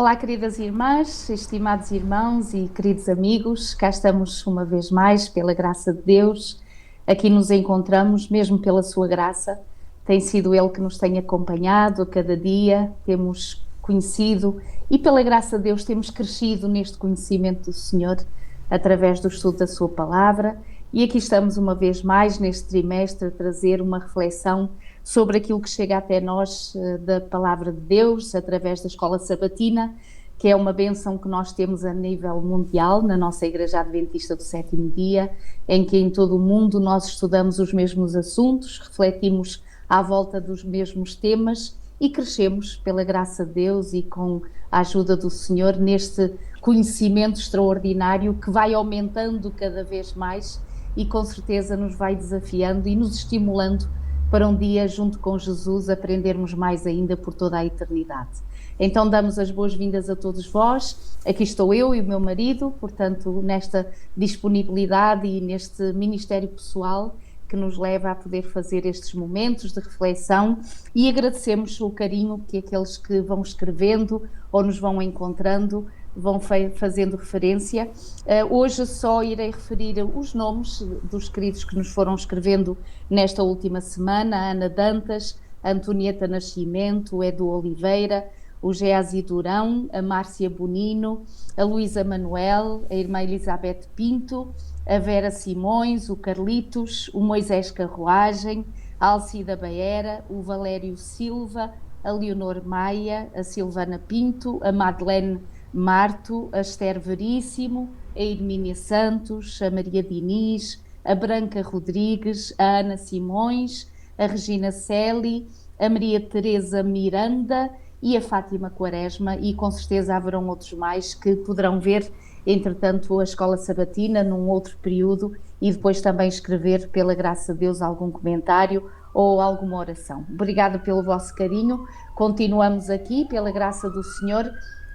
Olá, queridas irmãs, estimados irmãos e queridos amigos, cá estamos uma vez mais, pela graça de Deus, aqui nos encontramos, mesmo pela sua graça, tem sido Ele que nos tem acompanhado a cada dia, temos conhecido e pela graça de Deus temos crescido neste conhecimento do Senhor, através do estudo da sua palavra, e aqui estamos uma vez mais neste trimestre a trazer uma reflexão sobre aquilo que chega até nós da palavra de Deus, através da Escola Sabatina, que é uma bênção que nós temos a nível mundial, na nossa Igreja Adventista do Sétimo Dia, em que em todo o mundo nós estudamos os mesmos assuntos, refletimos à volta dos mesmos temas e crescemos pela graça de Deus e com a ajuda do Senhor neste conhecimento extraordinário que vai aumentando cada vez mais e com certeza nos vai desafiando e nos estimulando para um dia, junto com Jesus, aprendermos mais ainda por toda a eternidade. Então damos as boas-vindas a todos vós, aqui estou eu e o meu marido, portanto, nesta disponibilidade e neste ministério pessoal que nos leva a poder fazer estes momentos de reflexão e agradecemos o carinho que aqueles que vão escrevendo ou nos vão encontrando vão fazendo referência. Hoje só irei referir os nomes dos queridos que nos foram escrevendo nesta última semana: a Ana Dantas, a Antonieta Nascimento, o Edu Oliveira, o Geasi Durão, a Márcia Bonino, a Luísa Manuel, a irmã Elizabeth Pinto, a Vera Simões, o Carlitos, o Moisés Carruagem, a Alcida Baera, o Valério Silva, a Leonor Maia, a Silvana Pinto, a Madeleine Marto, a Esther Veríssimo, a Hermínia Santos, a Maria Diniz, a Branca Rodrigues, a Ana Simões, a Regina Celi, a Maria Teresa Miranda e a Fátima Quaresma, e com certeza haverão outros mais que poderão ver, entretanto, a Escola Sabatina num outro período e depois também escrever, pela graça de Deus, algum comentário ou alguma oração. Obrigada pelo vosso carinho. Continuamos aqui, pela graça do Senhor,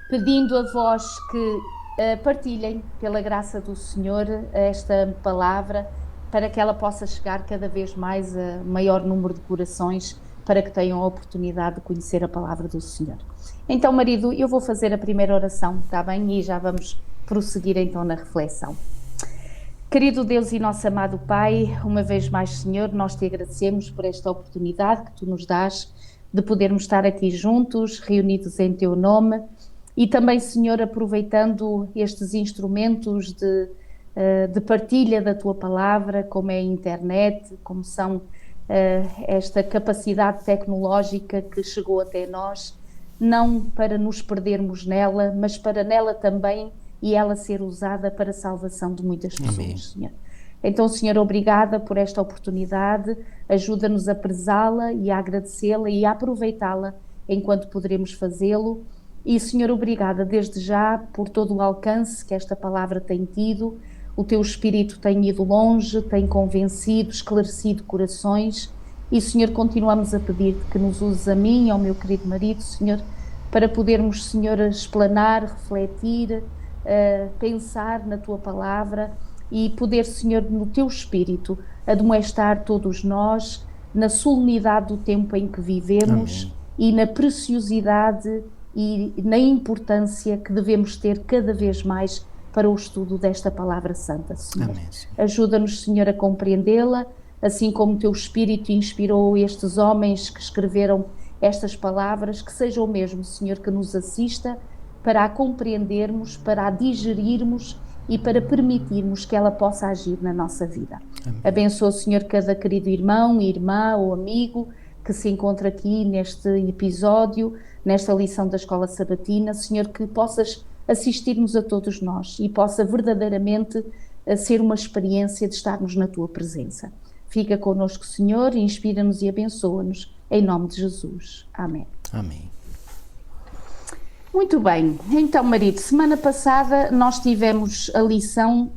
pedindo a vós que partilhem, pela graça do Senhor, esta palavra, para que ela possa chegar cada vez mais a maior número de corações, para que tenham a oportunidade de conhecer a palavra do Senhor. Então, marido, eu vou fazer a primeira oração, está bem? E já vamos prosseguir então na reflexão. Querido Deus e nosso amado Pai, uma vez mais, Senhor, nós te agradecemos por esta oportunidade que tu nos dás de podermos estar aqui juntos, reunidos em teu nome. E também, Senhor, aproveitando estes instrumentos de partilha da Tua Palavra, como é a internet, como são esta capacidade tecnológica que chegou até nós, não para nos perdermos nela, mas para nela também e ela ser usada para a salvação de muitas pessoas, Amém. Senhor. Então, Senhor, obrigada por esta oportunidade, ajuda-nos a prezá-la e a agradecê-la e a aproveitá-la enquanto poderemos fazê-lo. E, Senhor, obrigada desde já por todo o alcance que esta palavra tem tido. O teu Espírito tem ido longe, tem convencido, esclarecido corações. E, Senhor, continuamos a pedir-te que nos uses a mim e ao meu querido marido, Senhor, para podermos, Senhor, explanar, refletir, pensar na tua palavra e poder, Senhor, no teu Espírito, admoestar todos nós na solenidade do tempo em que vivemos. Amém. E na preciosidade e na importância que devemos ter cada vez mais para o estudo desta palavra santa, Senhor. Amém. Ajuda-nos, Senhor, a compreendê-la, assim como o teu Espírito inspirou estes homens que escreveram estas palavras, que seja o mesmo, Senhor, que nos assista para a compreendermos, para a digerirmos e para permitirmos que ela possa agir na nossa vida. Amém. Abençoa, Senhor, cada querido irmão, irmã ou amigo que se encontra aqui neste episódio, nesta lição da Escola Sabatina, Senhor, que possas assistir-nos a todos nós e possa verdadeiramente ser uma experiência de estarmos na tua presença. Fica connosco, Senhor, inspira-nos e abençoa-nos, em nome de Jesus. Amém. Amém. Muito bem, então, marido, semana passada nós tivemos a lição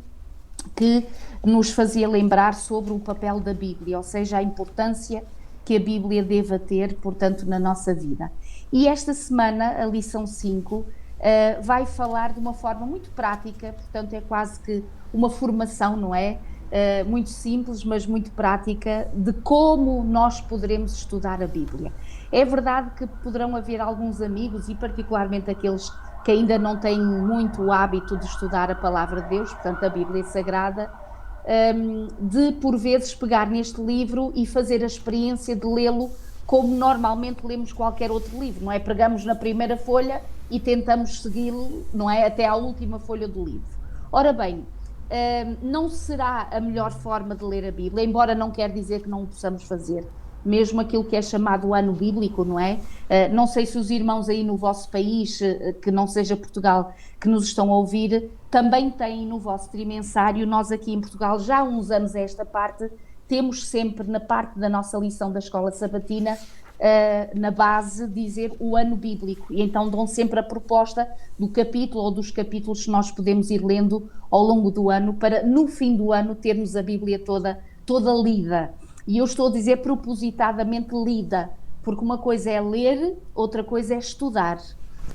que nos fazia lembrar sobre o papel da Bíblia, ou seja, a importância que a Bíblia deva ter, portanto, na nossa vida. E esta semana, a lição 5, vai falar de uma forma muito prática, portanto é quase que uma formação, não é? Muito simples, mas muito prática, de como nós poderemos estudar a Bíblia. É verdade que poderão haver alguns amigos, e particularmente aqueles que ainda não têm muito o hábito de estudar a palavra de Deus, portanto a Bíblia Sagrada, de por vezes pegar neste livro e fazer a experiência de lê-lo como normalmente lemos qualquer outro livro, não é? Pegamos na primeira folha e tentamos segui-lo, não é? Até à última folha do livro. Ora bem, não será a melhor forma de ler a Bíblia, embora não quer dizer que não o possamos fazer, mesmo aquilo que é chamado ano bíblico, não é? Não sei se os irmãos aí no vosso país, que não seja Portugal, que nos estão a ouvir, também têm no vosso trimensário. Nós aqui em Portugal, já há uns anos a esta parte, temos sempre na parte da nossa lição da escola sabatina, na base, dizer o ano bíblico, e então dão sempre a proposta do capítulo ou dos capítulos que nós podemos ir lendo ao longo do ano, para no fim do ano termos a Bíblia toda lida. E eu estou a dizer propositadamente lida, porque uma coisa é ler, outra coisa é estudar.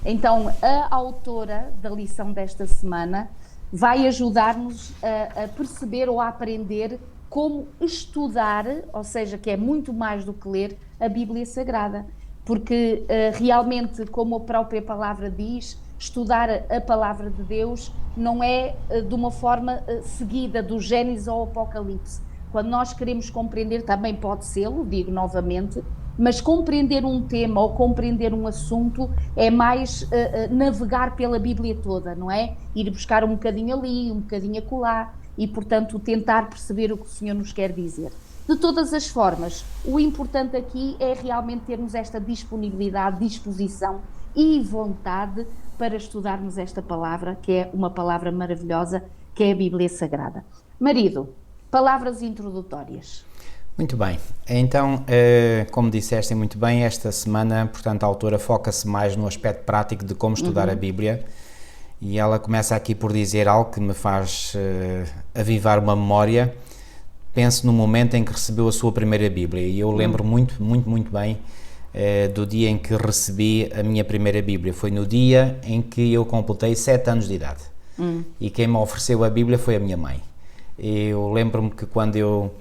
Então, a autora da lição desta semana vai ajudar-nos a perceber ou a aprender como estudar, ou seja, que é muito mais do que ler a Bíblia Sagrada. Porque realmente, como a própria palavra diz, estudar a palavra de Deus não é de uma forma seguida, do Gênesis ao Apocalipse. Quando nós queremos compreender, também pode ser-lo, digo novamente, mas compreender um tema ou compreender um assunto é mais navegar pela Bíblia toda, não é? Ir buscar um bocadinho ali, um bocadinho acolá e, portanto, tentar perceber o que o Senhor nos quer dizer. De todas as formas, o importante aqui é realmente termos esta disponibilidade, disposição e vontade para estudarmos esta palavra, que é uma palavra maravilhosa, que é a Bíblia Sagrada. Marido, palavras introdutórias. Muito bem, então, como disseste muito bem, esta semana, portanto, a autora foca-se mais no aspecto prático de como estudar a Bíblia, e ela começa aqui por dizer algo que me faz avivar uma memória. Penso no momento em que recebeu a sua primeira Bíblia, e eu lembro muito bem do dia em que recebi a minha primeira Bíblia. Foi no dia em que eu completei 7 anos de idade, e quem me ofereceu a Bíblia foi a minha mãe. Eu lembro-me que quando eu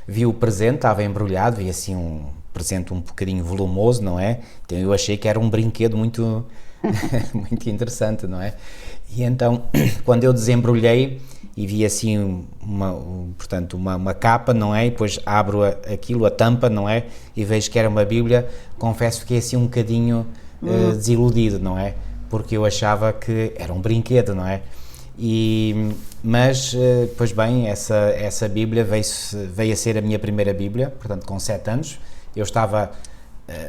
vi o presente, estava embrulhado, vi assim um presente um bocadinho volumoso, não é? Então eu achei que era um brinquedo muito, muito interessante, não é? E então, quando eu desembrulhei e vi assim uma capa, não é? E depois abro a tampa, não é? E vejo que era uma Bíblia, confesso que fiquei assim um bocadinho desiludido, não é? Porque eu achava que era um brinquedo, não é? Mas, pois bem, essa Bíblia veio a ser a minha primeira Bíblia, portanto, com 7 anos. Eu estava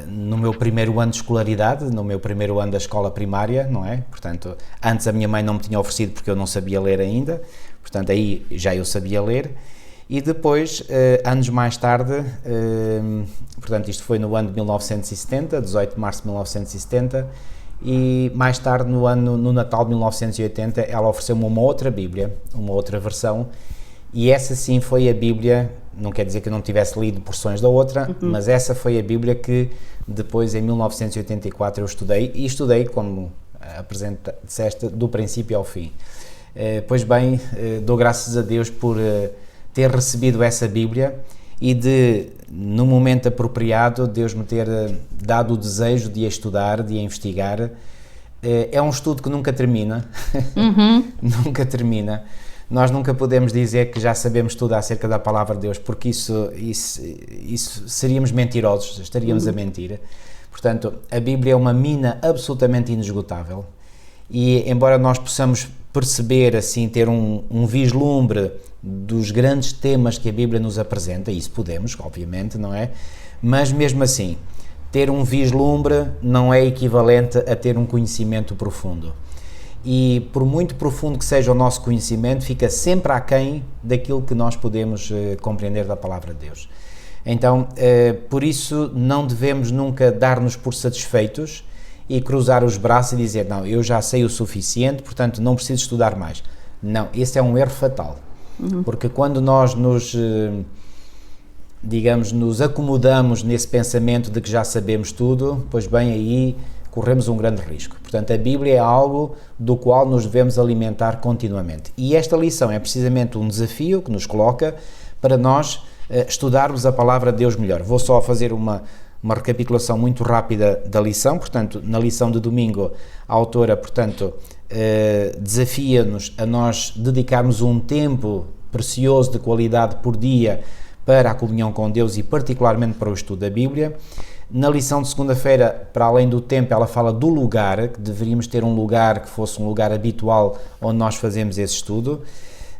no meu primeiro ano de escolaridade, no meu primeiro ano da escola primária, não é? Portanto, antes a minha mãe não me tinha oferecido porque eu não sabia ler ainda, portanto, aí já eu sabia ler. E depois, anos mais tarde, portanto, isto foi no ano de 1970, 18 de março de 1970, e mais tarde, no Natal de 1980, ela ofereceu-me uma outra Bíblia, uma outra versão, e essa sim foi a Bíblia, não quer dizer que eu não tivesse lido porções da outra, mas essa foi a Bíblia que depois, em 1984, eu estudei, e estudei, como disseste, do princípio ao fim. Pois bem, dou graças a Deus por ter recebido essa Bíblia, e no momento apropriado, Deus me ter dado o desejo de a estudar, de a investigar. É um estudo que nunca termina, nunca termina. Nós nunca podemos dizer que já sabemos tudo acerca da palavra de Deus, porque isso seríamos mentirosos, estaríamos a mentir. Portanto, a Bíblia é uma mina absolutamente inesgotável, e embora nós possamos perceber, assim, ter um vislumbre dos grandes temas que a Bíblia nos apresenta, isso podemos, obviamente, não é? Mas mesmo assim, ter um vislumbre não é equivalente a ter um conhecimento profundo. E por muito profundo que seja o nosso conhecimento, fica sempre aquém daquilo que nós podemos compreender da palavra de Deus. Então, por isso, não devemos nunca dar-nos por satisfeitos e cruzar os braços e dizer, não, eu já sei o suficiente, portanto não preciso estudar mais. Não, esse é um erro fatal. Porque quando nós nos acomodamos nesse pensamento de que já sabemos tudo, pois bem, aí corremos um grande risco. Portanto, a Bíblia é algo do qual nos devemos alimentar continuamente. E esta lição é precisamente um desafio que nos coloca para nós estudarmos a palavra de Deus melhor. Vou só fazer uma uma recapitulação muito rápida da lição. Portanto, na lição de domingo, a autora, portanto, desafia-nos a nós dedicarmos um tempo precioso de qualidade por dia para a comunhão com Deus e particularmente para o estudo da Bíblia. Na lição de segunda-feira, para além do tempo, ela fala do lugar, que deveríamos ter um lugar que fosse um lugar habitual onde nós fazemos esse estudo.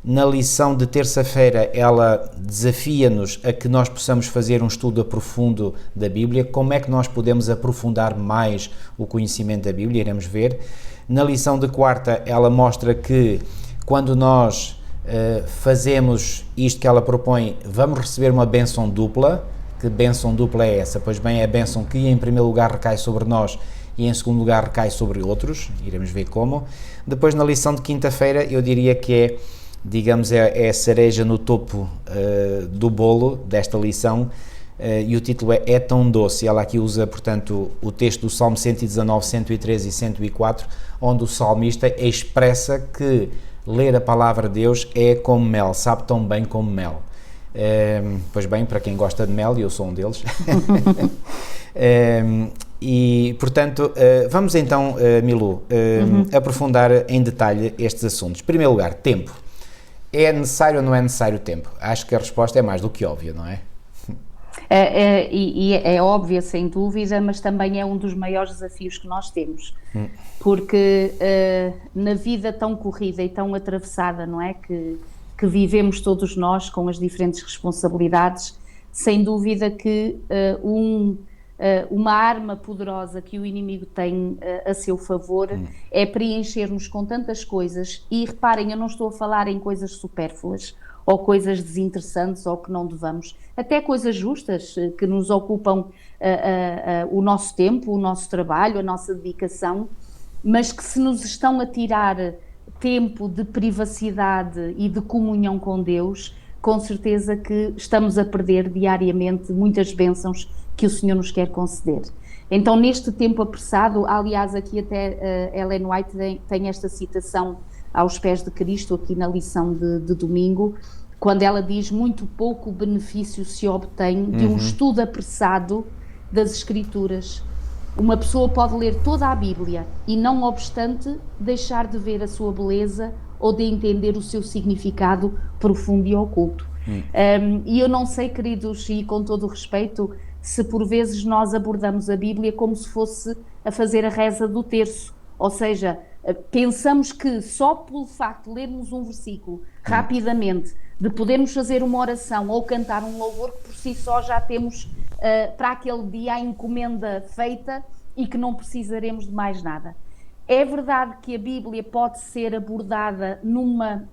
Na lição de terça-feira, ela desafia-nos a que nós possamos fazer um estudo profundo da Bíblia. Como é que nós podemos aprofundar mais o conhecimento da Bíblia? Iremos ver. Na lição de quarta, ela mostra que quando nós fazemos isto que ela propõe, vamos receber uma bênção dupla. Que bênção dupla é essa? Pois bem, é a bênção que em primeiro lugar recai sobre nós e em segundo lugar recai sobre outros. Iremos ver como. Depois, na lição de quinta-feira, eu diria que é, digamos, é a cereja no topo do bolo desta lição, e o título é Tão Doce. Ela aqui usa, portanto, o texto do Salmo 119, 113 e 104, onde o salmista expressa que ler a palavra de Deus é como mel, sabe tão bem como mel. Pois bem, para quem gosta de mel, e eu sou um deles. E, portanto, vamos então, Milu, aprofundar em detalhe estes assuntos. Em primeiro lugar, tempo. É necessário ou não é necessário tempo? Acho que a resposta é mais do que óbvia, não é? É óbvia, sem dúvida, mas também é um dos maiores desafios que nós temos. Porque na vida tão corrida e tão atravessada, não é? Que vivemos todos nós com as diferentes responsabilidades, sem dúvida que uma arma poderosa que o inimigo tem a seu favor é preencher-nos com tantas coisas. E reparem, eu não estou a falar em coisas supérfluas ou coisas desinteressantes ou que não devamos, até coisas justas que nos ocupam o nosso tempo, o nosso trabalho, a nossa dedicação, mas que se nos estão a tirar tempo de privacidade e de comunhão com Deus, com certeza que estamos a perder diariamente muitas bênçãos que o Senhor nos quer conceder. Então, neste tempo apressado, aliás, aqui até Ellen White tem esta citação aos pés de Cristo, aqui na lição de domingo, quando ela diz: muito pouco benefício se obtém de um estudo apressado das Escrituras. Uma pessoa pode ler toda a Bíblia e, não obstante, deixar de ver a sua beleza ou de entender o seu significado profundo e oculto. E eu não sei, queridos, e com todo o respeito, se por vezes nós abordamos a Bíblia como se fosse a fazer a reza do terço, ou seja, pensamos que só pelo facto de lermos um versículo rapidamente, de podermos fazer uma oração ou cantar um louvor, que por si só já temos para aquele dia a encomenda feita e que não precisaremos de mais nada. É verdade que a Bíblia pode ser abordada numa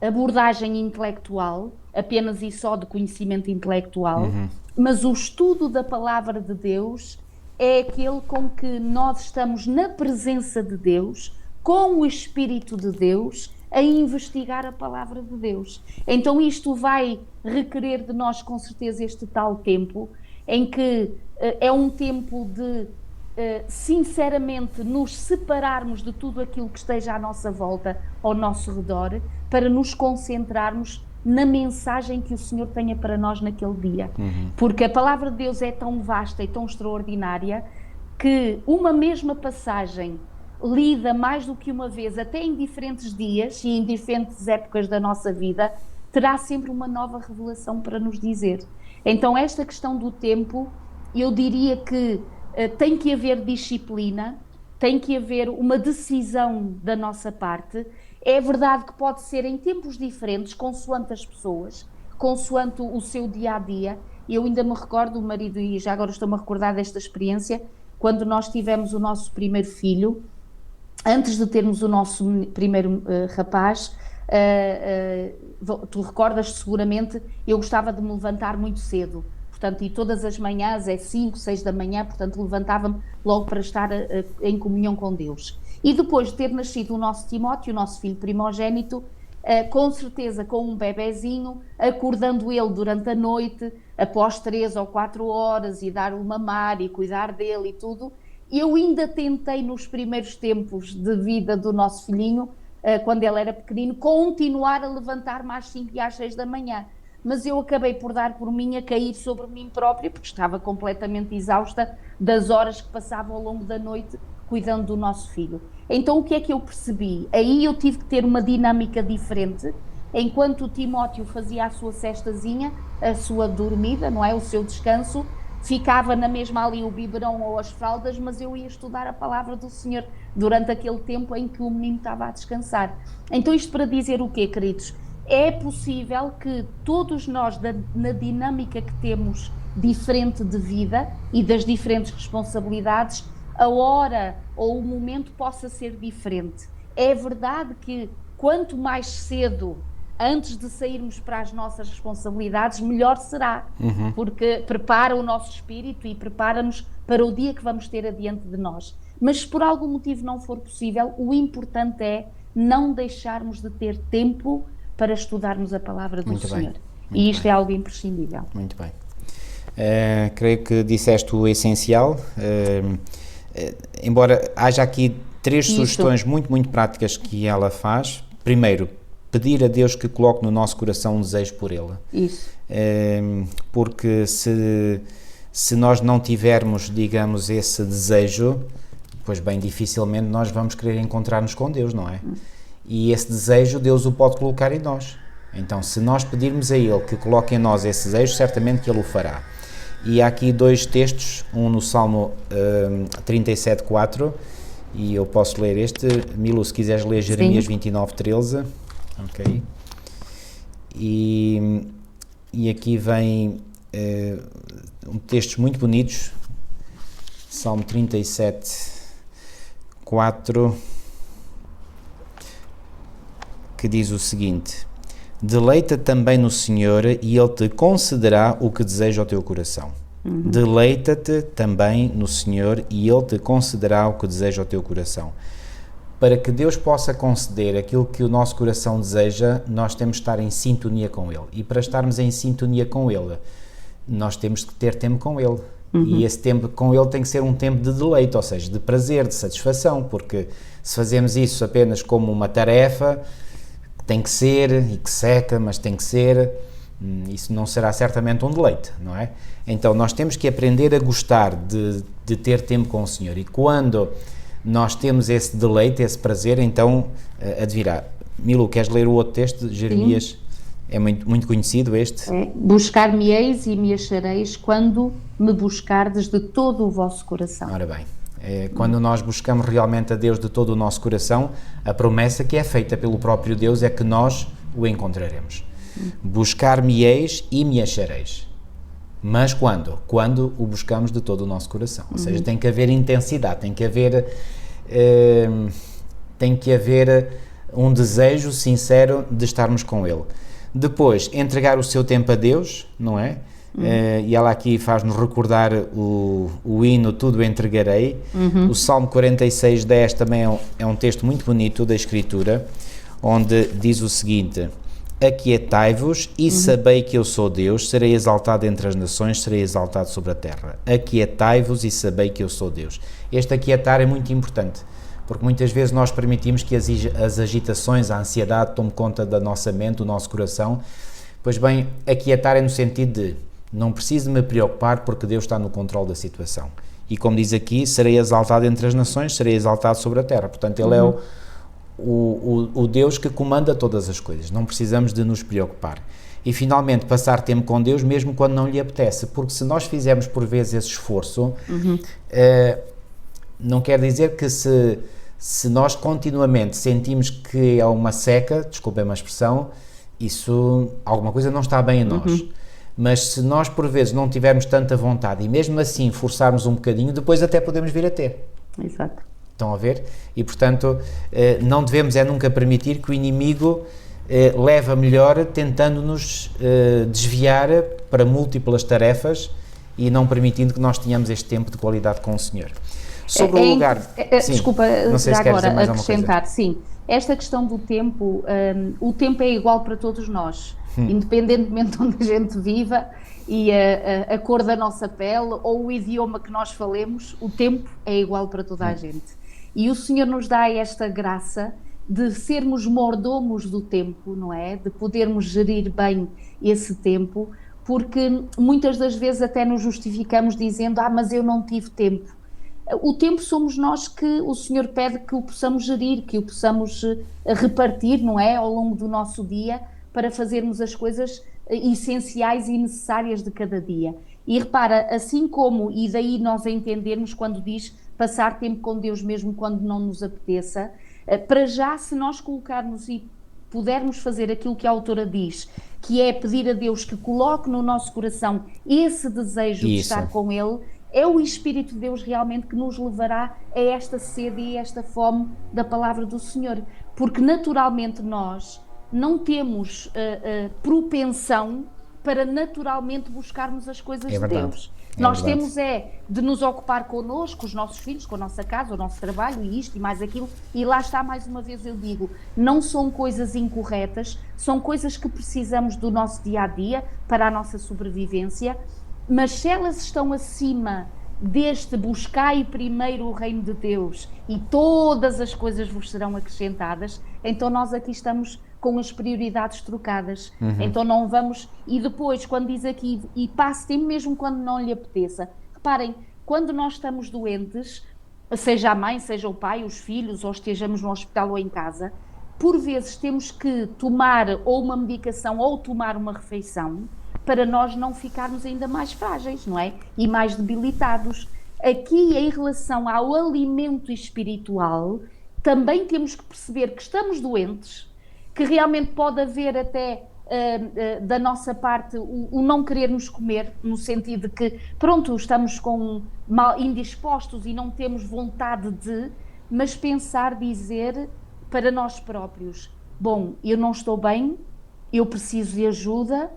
abordagem intelectual, apenas e só de conhecimento intelectual, mas o estudo da palavra de Deus é aquele com que nós estamos na presença de Deus, com o Espírito de Deus, a investigar a palavra de Deus. Então isto vai requerer de nós, com certeza, este tal tempo, em que é um tempo de, sinceramente, nos separarmos de tudo aquilo que esteja à nossa volta, ao nosso redor, para nos concentrarmos na mensagem que o Senhor tenha para nós naquele dia. Porque a palavra de Deus é tão vasta e tão extraordinária que uma mesma passagem lida mais do que uma vez, até em diferentes dias e em diferentes épocas da nossa vida, terá sempre uma nova revelação para nos dizer. Então esta questão do tempo, eu diria que tem que haver disciplina, tem que haver uma decisão da nossa parte. É verdade que pode ser em tempos diferentes, consoante as pessoas, consoante o seu dia-a-dia. Eu ainda me recordo, o marido, e já agora estou-me a recordar desta experiência, quando nós tivemos o nosso primeiro filho, antes de termos o nosso primeiro rapaz, tu recordas seguramente, eu gostava de me levantar muito cedo. Portanto, e todas as manhãs, 5, 6 da manhã, portanto, levantava-me logo para estar em comunhão com Deus. E depois de ter nascido o nosso Timóteo, o nosso filho primogénito, com certeza com um bebezinho, acordando ele durante a noite, após 3 ou 4 horas, e dar-lhe mamar e cuidar dele e tudo, eu ainda tentei nos primeiros tempos de vida do nosso filhinho, quando ele era pequenino, continuar a levantar-me às 5 e às 6 da manhã. mas eu acabei por dar por mim a cair sobre mim própria, porque estava completamente exausta das horas que passava ao longo da noite cuidando do nosso filho. Então o que é que eu percebi? Aí eu tive que ter uma dinâmica diferente. Enquanto o Timóteo fazia a sua cestazinha, a sua dormida, não é? O seu descanso, ficava na mesma ali o biberão ou as fraldas, mas eu ia estudar a palavra do Senhor durante aquele tempo em que o menino estava a descansar. Então isto para dizer o quê, queridos? É possível que todos nós, na dinâmica que temos diferente de vida e das diferentes responsabilidades, a hora ou o momento possa ser diferente. É verdade que quanto mais cedo, antes de sairmos para as nossas responsabilidades, melhor será, porque prepara o nosso espírito e prepara-nos para o dia que vamos ter adiante de nós. Mas se por algum motivo não for possível, o importante é não deixarmos de ter tempo para estudarmos a palavra do Muito Senhor. bem, E isto bem. é algo imprescindível. Muito bem. Creio que disseste o essencial. Embora haja aqui 3 Isso. sugestões muito práticas que ela faz. Primeiro, pedir a Deus que coloque no nosso coração um desejo por Ele. Isso. Porque se nós não tivermos, digamos, esse desejo, pois bem dificilmente nós vamos querer encontrar-nos com Deus, não é? E esse desejo Deus o pode colocar em nós. Então, se nós pedirmos a Ele que coloque em nós esse desejo, certamente que Ele o fará. E há aqui 2 textos, um no Salmo 37:4, e eu posso ler este. Milu, se quiseres ler Jeremias 29:13. Ok. E aqui vem textos muito bonitos. Salmo 37:4, que diz o seguinte: deleita também no Senhor e Ele te concederá o que deseja o teu coração. Deleita-te também no Senhor e Ele te concederá o que deseja o teu coração. Para que Deus possa conceder aquilo que o nosso coração deseja, nós temos de estar em sintonia com Ele. E para estarmos em sintonia com Ele, nós temos que ter tempo com Ele. E esse tempo com Ele tem que ser um tempo de deleite, ou seja, de prazer, de satisfação, porque se fazemos isso apenas como uma tarefa, tem que ser e que seca, mas tem que ser, isso não será certamente um deleite, não é? Então nós temos que aprender a gostar de ter tempo com o Senhor, e quando nós temos esse deleite, esse prazer, então advirá. Milu, queres ler o outro texto de Jeremias? Sim. É muito conhecido este. Buscar-me-eis e me achareis quando me buscardes de todo o vosso coração. Ora bem, quando nós buscamos realmente a Deus de todo o nosso coração, a promessa que é feita pelo próprio Deus é que nós o encontraremos. Buscar-me-eis e me achareis. Mas quando? Quando o buscamos de todo o nosso coração. Ou seja, tem que haver intensidade, tem que haver um desejo sincero de estarmos com Ele. Depois, entregar o seu tempo a Deus, não é? E ela aqui faz-nos recordar o hino Tudo Entregarei. O Salmo 46:10 também é um texto muito bonito da Escritura, onde diz o seguinte: aquietai-vos e sabei que eu sou Deus, serei exaltado entre as nações, serei exaltado sobre a terra. Aquietai-vos e sabei que eu sou Deus. Este aquietar é muito importante, porque muitas vezes nós permitimos que as agitações, a ansiedade tome conta da nossa mente, do nosso coração. Pois bem, aquietar é no sentido de não preciso me preocupar porque Deus está no controle da situação. E como diz aqui, serei exaltado entre as nações, serei exaltado sobre a terra. Portanto, Ele é o Deus que comanda todas as coisas. Não precisamos de nos preocupar. E finalmente passar tempo com Deus mesmo quando não lhe apetece, porque se nós fizermos por vezes esse esforço, não quer dizer que se nós continuamente sentimos que é uma seca, desculpem a expressão, isso, alguma coisa não está bem em nós. Mas se nós por vezes não tivermos tanta vontade e mesmo assim forçarmos um bocadinho, depois até podemos vir a ter. Exato. Estão a ver? E portanto não devemos nunca permitir que o inimigo leve a melhor tentando-nos desviar para múltiplas tarefas e não permitindo que nós tenhamos este tempo de qualidade com o Senhor. Sobre o lugar... Sim, desculpa, não sei já se agora mais acrescentar, sim. Esta questão do tempo, o tempo é igual para todos nós, independentemente de onde a gente viva e a cor da nossa pele ou o idioma que nós falemos, o tempo é igual para toda a gente. E o Senhor nos dá esta graça de sermos mordomos do tempo, não é? De podermos gerir bem esse tempo, porque muitas das vezes até nos justificamos dizendo, mas eu não tive tempo. O tempo somos nós que o Senhor pede que o possamos gerir, que o possamos repartir, não é? Ao longo do nosso dia, para fazermos as coisas essenciais e necessárias de cada dia. E repara, assim como, e daí nós entendermos quando diz passar tempo com Deus mesmo quando não nos apeteça, para já, se nós colocarmos e pudermos fazer aquilo que a autora diz, que é pedir a Deus que coloque no nosso coração esse desejo de estar com Ele, é o Espírito de Deus realmente que nos levará a esta sede e a esta fome da palavra do Senhor. Porque naturalmente nós não temos propensão para naturalmente buscarmos as coisas de Deus. Nós temos de nos ocupar connosco, os nossos filhos, com a nossa casa, o nosso trabalho e isto e mais aquilo, e lá está mais uma vez eu digo, não são coisas incorretas, são coisas que precisamos do nosso dia-a-dia para a nossa sobrevivência, mas se elas estão acima deste buscai primeiro o reino de Deus e todas as coisas vos serão acrescentadas, então nós aqui estamos com as prioridades trocadas. Então não vamos... E depois, quando diz aqui, e passe tempo mesmo quando não lhe apeteça. Reparem, quando nós estamos doentes, seja a mãe, seja o pai, os filhos, ou estejamos no hospital ou em casa, por vezes temos que tomar ou uma medicação ou tomar uma refeição para nós não ficarmos ainda mais frágeis, não é? E mais debilitados. Aqui, em relação ao alimento espiritual, também temos que perceber que estamos doentes, que realmente pode haver até da nossa parte o não querermos comer, no sentido de que, pronto, estamos mal indispostos e não temos vontade de, mas pensar, dizer para nós próprios, bom, eu não estou bem, eu preciso de ajuda,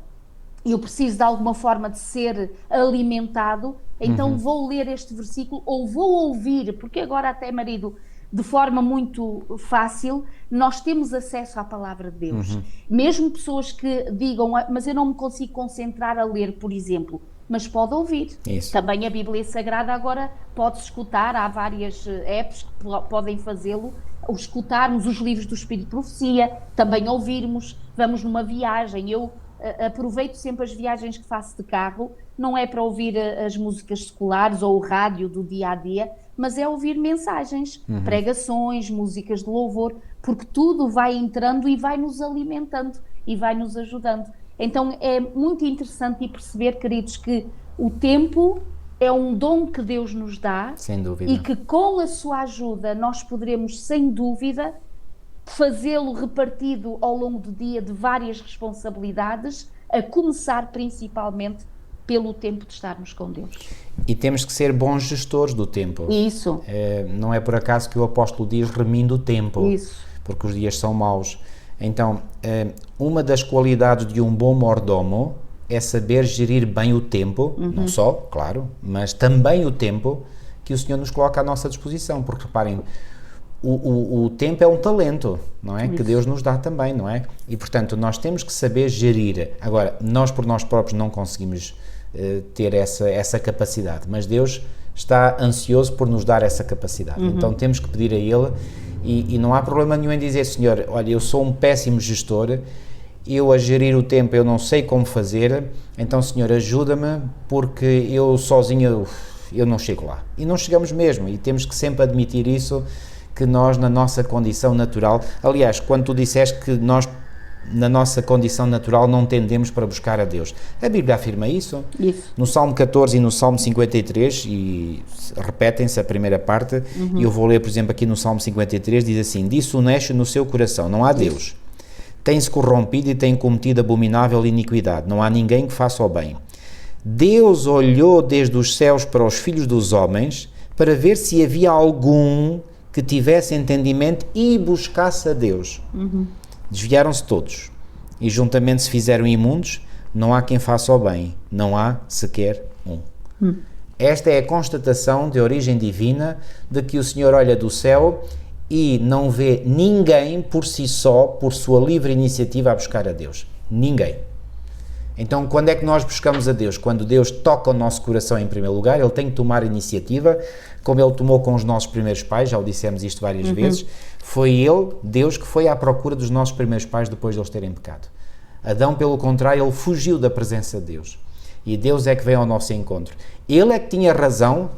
eu preciso de alguma forma de ser alimentado, então vou ler este versículo ou vou ouvir, porque agora até, marido, de forma muito fácil, nós temos acesso à palavra de Deus. Mesmo pessoas que digam, mas eu não me consigo concentrar a ler, por exemplo, mas pode ouvir. Isso. Também a Bíblia Sagrada agora pode escutar, há várias apps que podem fazê-lo, escutarmos os livros do Espírito de Profecia, também ouvirmos, vamos numa viagem, eu aproveito sempre as viagens que faço de carro, não é para ouvir as músicas seculares ou o rádio do dia-a-dia, mas é ouvir mensagens, pregações, músicas de louvor, porque tudo vai entrando e vai nos alimentando e vai nos ajudando. Então é muito interessante perceber, queridos, que o tempo é um dom que Deus nos dá, sem dúvida, e que com a sua ajuda nós poderemos, sem dúvida, fazê-lo repartido ao longo do dia de várias responsabilidades, a começar principalmente pelo tempo de estarmos com Deus. E temos que ser bons gestores do tempo. Isso. Não é por acaso que o apóstolo diz remindo o tempo. Isso. Porque os dias são maus. Então, uma das qualidades de um bom mordomo é saber gerir bem o tempo, não só, claro, mas também o tempo que o Senhor nos coloca à nossa disposição. Porque reparem, o tempo é um talento, não é? Isso. Que Deus nos dá também, não é? E, portanto, nós temos que saber gerir. Agora, nós por nós próprios não conseguimos ter essa capacidade, mas Deus está ansioso por nos dar essa capacidade. Então temos que pedir a Ele, e não há problema nenhum em dizer, Senhor, olha, eu sou um péssimo gestor, eu a gerir o tempo eu não sei como fazer, então Senhor, ajuda-me, porque eu sozinho eu não chego lá. E não chegamos mesmo, e temos que sempre admitir isso, que nós na nossa condição natural, aliás, quando tu disseste que nós na nossa condição natural não tendemos para buscar a Deus. A Bíblia afirma isso. No Salmo 14 e no Salmo 53, e repetem-se a primeira parte, e eu vou ler, por exemplo, aqui no Salmo 53, diz assim, disse o necio no seu coração, não há Deus. Tem-se corrompido e tem cometido abominável iniquidade, não há ninguém que faça o bem. Deus olhou desde os céus para os filhos dos homens, para ver se havia algum que tivesse entendimento e buscasse a Deus. Desviaram-se todos, e juntamente se fizeram imundos, não há quem faça o bem, não há sequer um. Esta é a constatação de origem divina, de que o Senhor olha do céu e não vê ninguém por si só, por sua livre iniciativa, a buscar a Deus. Ninguém. Então, quando é que nós buscamos a Deus? Quando Deus toca o nosso coração em primeiro lugar, Ele tem que tomar iniciativa, como Ele tomou com os nossos primeiros pais, já o dissemos isto várias vezes, foi Ele, Deus, que foi à procura dos nossos primeiros pais depois de eles terem pecado. Adão, pelo contrário, ele fugiu da presença de Deus. E Deus é que veio ao nosso encontro. Ele é que tinha razão,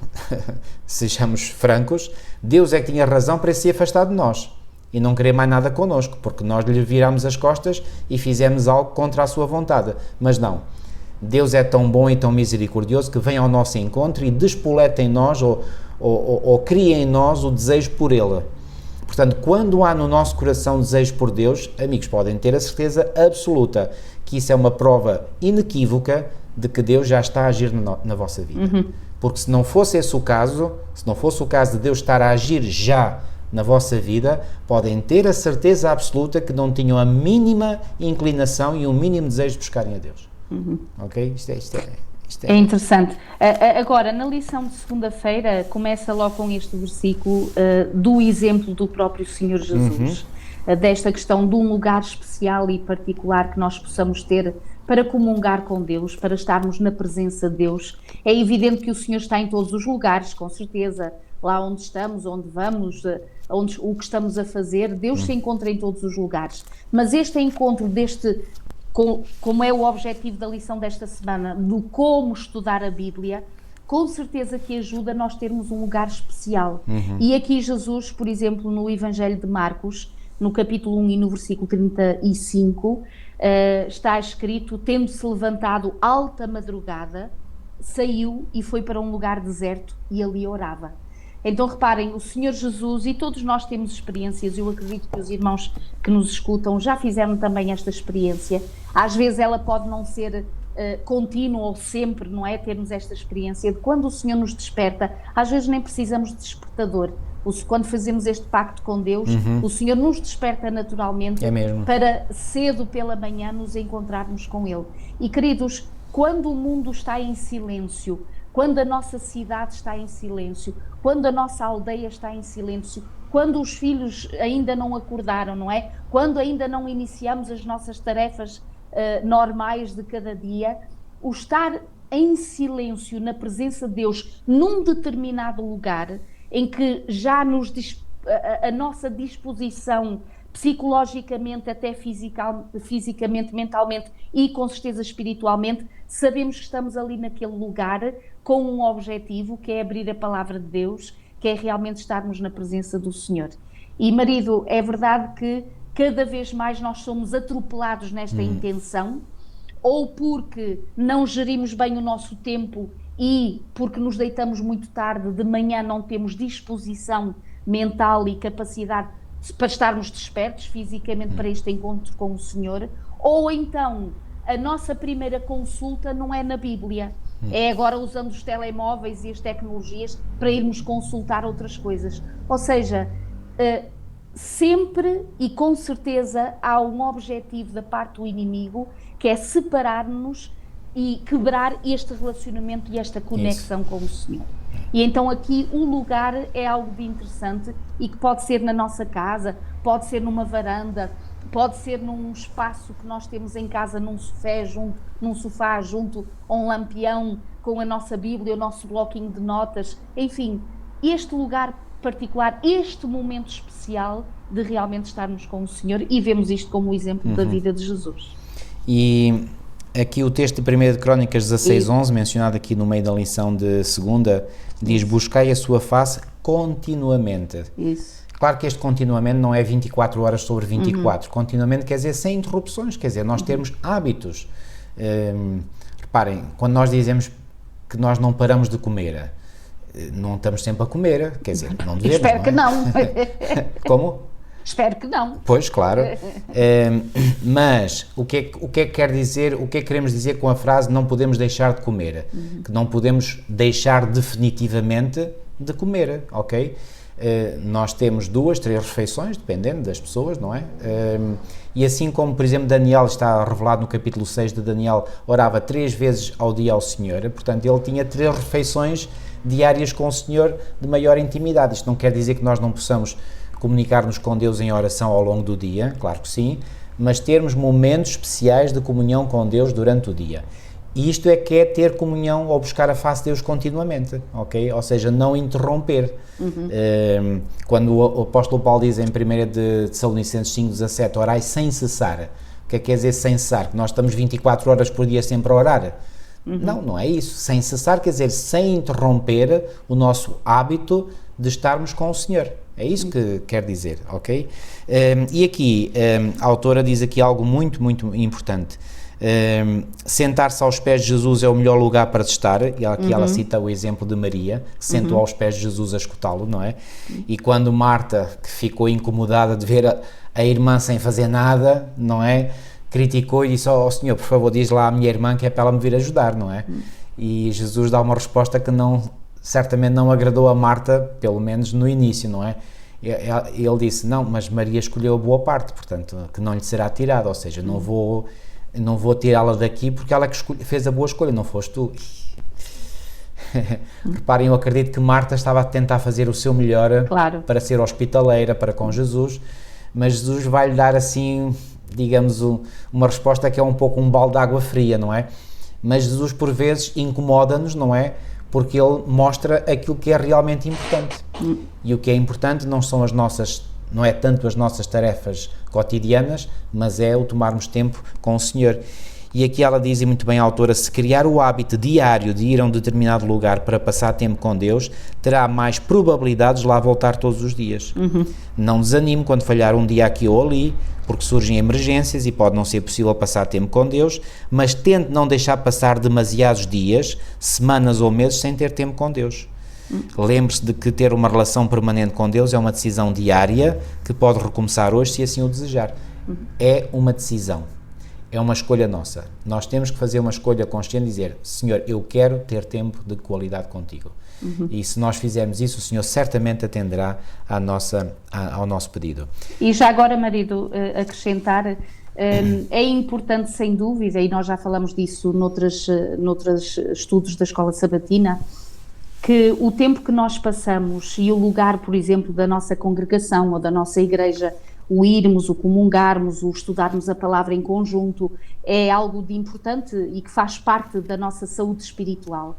sejamos francos, Deus é que tinha razão para se afastar de nós e não querer mais nada connosco, porque nós lhe virámos as costas e fizemos algo contra a sua vontade. Mas não, Deus é tão bom e tão misericordioso que vem ao nosso encontro e despoleta em nós ou cria em nós o desejo por Ele. Portanto, quando há no nosso coração desejo por Deus, amigos, podem ter a certeza absoluta que isso é uma prova inequívoca de que Deus já está a agir na vossa vida. Porque se não fosse esse o caso, se não fosse o caso de Deus estar a agir já na vossa vida, podem ter a certeza absoluta que não tinham a mínima inclinação e o mínimo desejo de buscarem a Deus. Ok? Isto é interessante. Agora, na lição de segunda-feira, começa logo com este versículo do exemplo do próprio Senhor Jesus, desta questão de um lugar especial e particular que nós possamos ter para comungar com Deus, para estarmos na presença de Deus. É evidente que o Senhor está em todos os lugares, com certeza, lá onde estamos, onde vamos, o que estamos a fazer, Deus se encontra em todos os lugares. Mas este encontro como é o objetivo da lição desta semana, do como estudar a Bíblia, com certeza que ajuda a nós termos um lugar especial. E aqui Jesus, por exemplo, no Evangelho de Marcos, no capítulo 1 e no versículo 35, está escrito: tendo-se levantado alta madrugada, saiu e foi para um lugar deserto e ali orava. Então reparem, o Senhor Jesus, e todos nós temos experiências, eu acredito que os irmãos que nos escutam já fizeram também esta experiência. Às vezes ela pode não ser contínua ou sempre, não é? Termos esta experiência de quando o Senhor nos desperta, às vezes nem precisamos de despertador. Quando fazemos este pacto com Deus, o Senhor nos desperta naturalmente para cedo pela manhã nos encontrarmos com Ele. E queridos, quando o mundo está em silêncio, quando a nossa cidade está em silêncio, quando a nossa aldeia está em silêncio, quando os filhos ainda não acordaram, não é? Quando ainda não iniciamos as nossas tarefas normais de cada dia, o estar em silêncio na presença de Deus num determinado lugar em que já a nossa disposição psicologicamente, até fisicamente, mentalmente e com certeza espiritualmente, sabemos que estamos ali naquele lugar com um objetivo, que é abrir a palavra de Deus, que é realmente estarmos na presença do Senhor. E marido, é verdade que cada vez mais nós somos atropelados nesta intenção, ou porque não gerimos bem o nosso tempo e porque nos deitamos muito tarde, de manhã não temos disposição mental e capacidade para estarmos despertos fisicamente para este encontro com o Senhor, ou então a nossa primeira consulta não é na Bíblia, é agora usando os telemóveis e as tecnologias para irmos consultar outras coisas. Ou seja, sempre e com certeza há um objetivo da parte do inimigo, que é separar-nos e quebrar este relacionamento e esta conexão com o Senhor. E então aqui o lugar é algo de interessante e que pode ser na nossa casa, pode ser numa varanda, pode ser num espaço que nós temos em casa, num sofá junto a um lampião com a nossa Bíblia, o nosso bloquinho de notas, enfim, este lugar particular, este momento especial de realmente estarmos com o Senhor, e vemos isto como o exemplo da vida de Jesus. E aqui o texto de 1 de Crónicas 16:11, mencionado aqui no meio da lição de segunda, diz: buscai a sua face continuamente. Isso. Claro que este continuamente não é 24 horas sobre 24, continuamente quer dizer sem interrupções, quer dizer nós termos hábitos. Reparem, quando nós dizemos que nós não paramos de comer, não estamos sempre a comer, quer dizer, não devemos. Espero que não. Como? Espero que não. Pois, claro. Mas o que é que quer dizer, o que é que queremos dizer com a frase não podemos deixar de comer? Que não podemos deixar definitivamente de comer, ok? Nós temos 2, 3 refeições, dependendo das pessoas, não é? E assim como, por exemplo, Daniel, está revelado no capítulo 6 de Daniel, orava 3 vezes ao dia ao Senhor, portanto ele tinha 3 refeições diárias com o Senhor de maior intimidade. Isto não quer dizer que nós não possamos comunicar-nos com Deus em oração ao longo do dia, claro que sim, mas termos momentos especiais de comunhão com Deus durante o dia. E isto é que é ter comunhão ou buscar a face de Deus continuamente, ok? Ou seja, não interromper. Quando o apóstolo Paulo diz em 1 de Tessalonicenses 5,17, orai sem cessar. O que é que quer dizer sem cessar? Que nós estamos 24 horas por dia sempre a orar? Não, não é isso. Sem cessar quer dizer sem interromper o nosso hábito de estarmos com o Senhor. É isso que quer dizer, ok? E aqui, a autora diz aqui algo muito, muito importante. Sentar-se aos pés de Jesus é o melhor lugar para se estar, e aqui ela cita o exemplo de Maria, que se sentou aos pés de Jesus a escutá-lo, não é? E quando Marta, que ficou incomodada de ver a irmã sem fazer nada, não é? Criticou e disse, ó Senhor, por favor, diz lá à minha irmã que é para ela me vir ajudar, não é? E Jesus dá uma resposta que certamente não agradou a Marta, pelo menos no início, não é? Ele disse, não, mas Maria escolheu a boa parte, portanto, que não lhe será tirada, ou seja, não vou tirá-la daqui porque ela que fez a boa escolha, não foste tu. Reparem, eu acredito que Marta estava a tentar fazer o seu melhor para ser hospitaleira, para com Jesus, mas Jesus vai-lhe dar assim, digamos, uma resposta que é um pouco um balde de água fria, não é? Mas Jesus por vezes incomoda-nos, não é? Porque ele mostra aquilo que é realmente importante. E o que é importante não é tanto as nossas tarefas cotidianas, mas é o tomarmos tempo com o Senhor. E aqui ela diz, e muito bem a autora, se criar o hábito diário de ir a um determinado lugar para passar tempo com Deus, terá mais probabilidades de lá voltar todos os dias. Não desanime quando falhar um dia aqui ou ali, porque surgem emergências e pode não ser possível passar tempo com Deus, mas tente não deixar passar demasiados dias, semanas ou meses sem ter tempo com Deus. Lembre-se de que ter uma relação permanente com Deus é uma decisão diária que pode recomeçar hoje se assim o desejar. É uma decisão, é uma escolha nossa. Nós temos que fazer uma escolha consciente e dizer, Senhor, eu quero ter tempo de qualidade contigo. E se nós fizermos isso, o Senhor certamente atenderá ao nosso pedido. E já agora, marido, acrescentar, é importante sem dúvida, e nós já falamos disso noutros estudos da Escola Sabatina, que o tempo que nós passamos e o lugar, por exemplo, da nossa congregação ou da nossa igreja, o irmos, o comungarmos, o estudarmos a palavra em conjunto, é algo de importante e que faz parte da nossa saúde espiritual.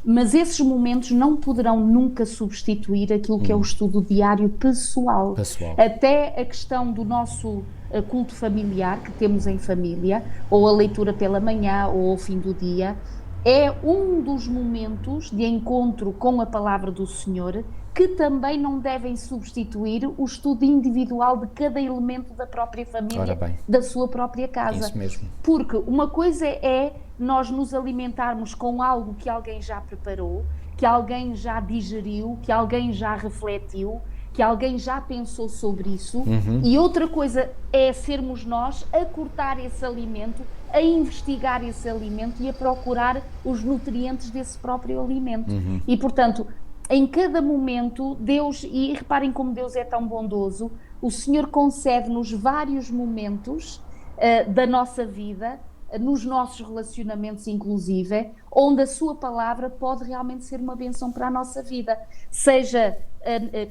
Mas esses momentos não poderão nunca substituir aquilo que é o estudo diário pessoal. Até a questão do nosso culto familiar que temos em família, ou a leitura pela manhã ou ao fim do dia, é um dos momentos de encontro com a palavra do Senhor que também não devem substituir o estudo individual de cada elemento da própria família, da sua própria casa. Isso mesmo. Porque uma coisa é nós nos alimentarmos com algo que alguém já preparou, que alguém já digeriu, que alguém já refletiu, que alguém já pensou sobre isso, e outra coisa é sermos nós a cortar esse alimento, a investigar esse alimento e a procurar os nutrientes desse próprio alimento. E, portanto, em cada momento, Deus, e reparem como Deus é tão bondoso, o Senhor concede-nos vários momentos da nossa vida, nos nossos relacionamentos inclusive, onde a sua palavra pode realmente ser uma bênção para a nossa vida, seja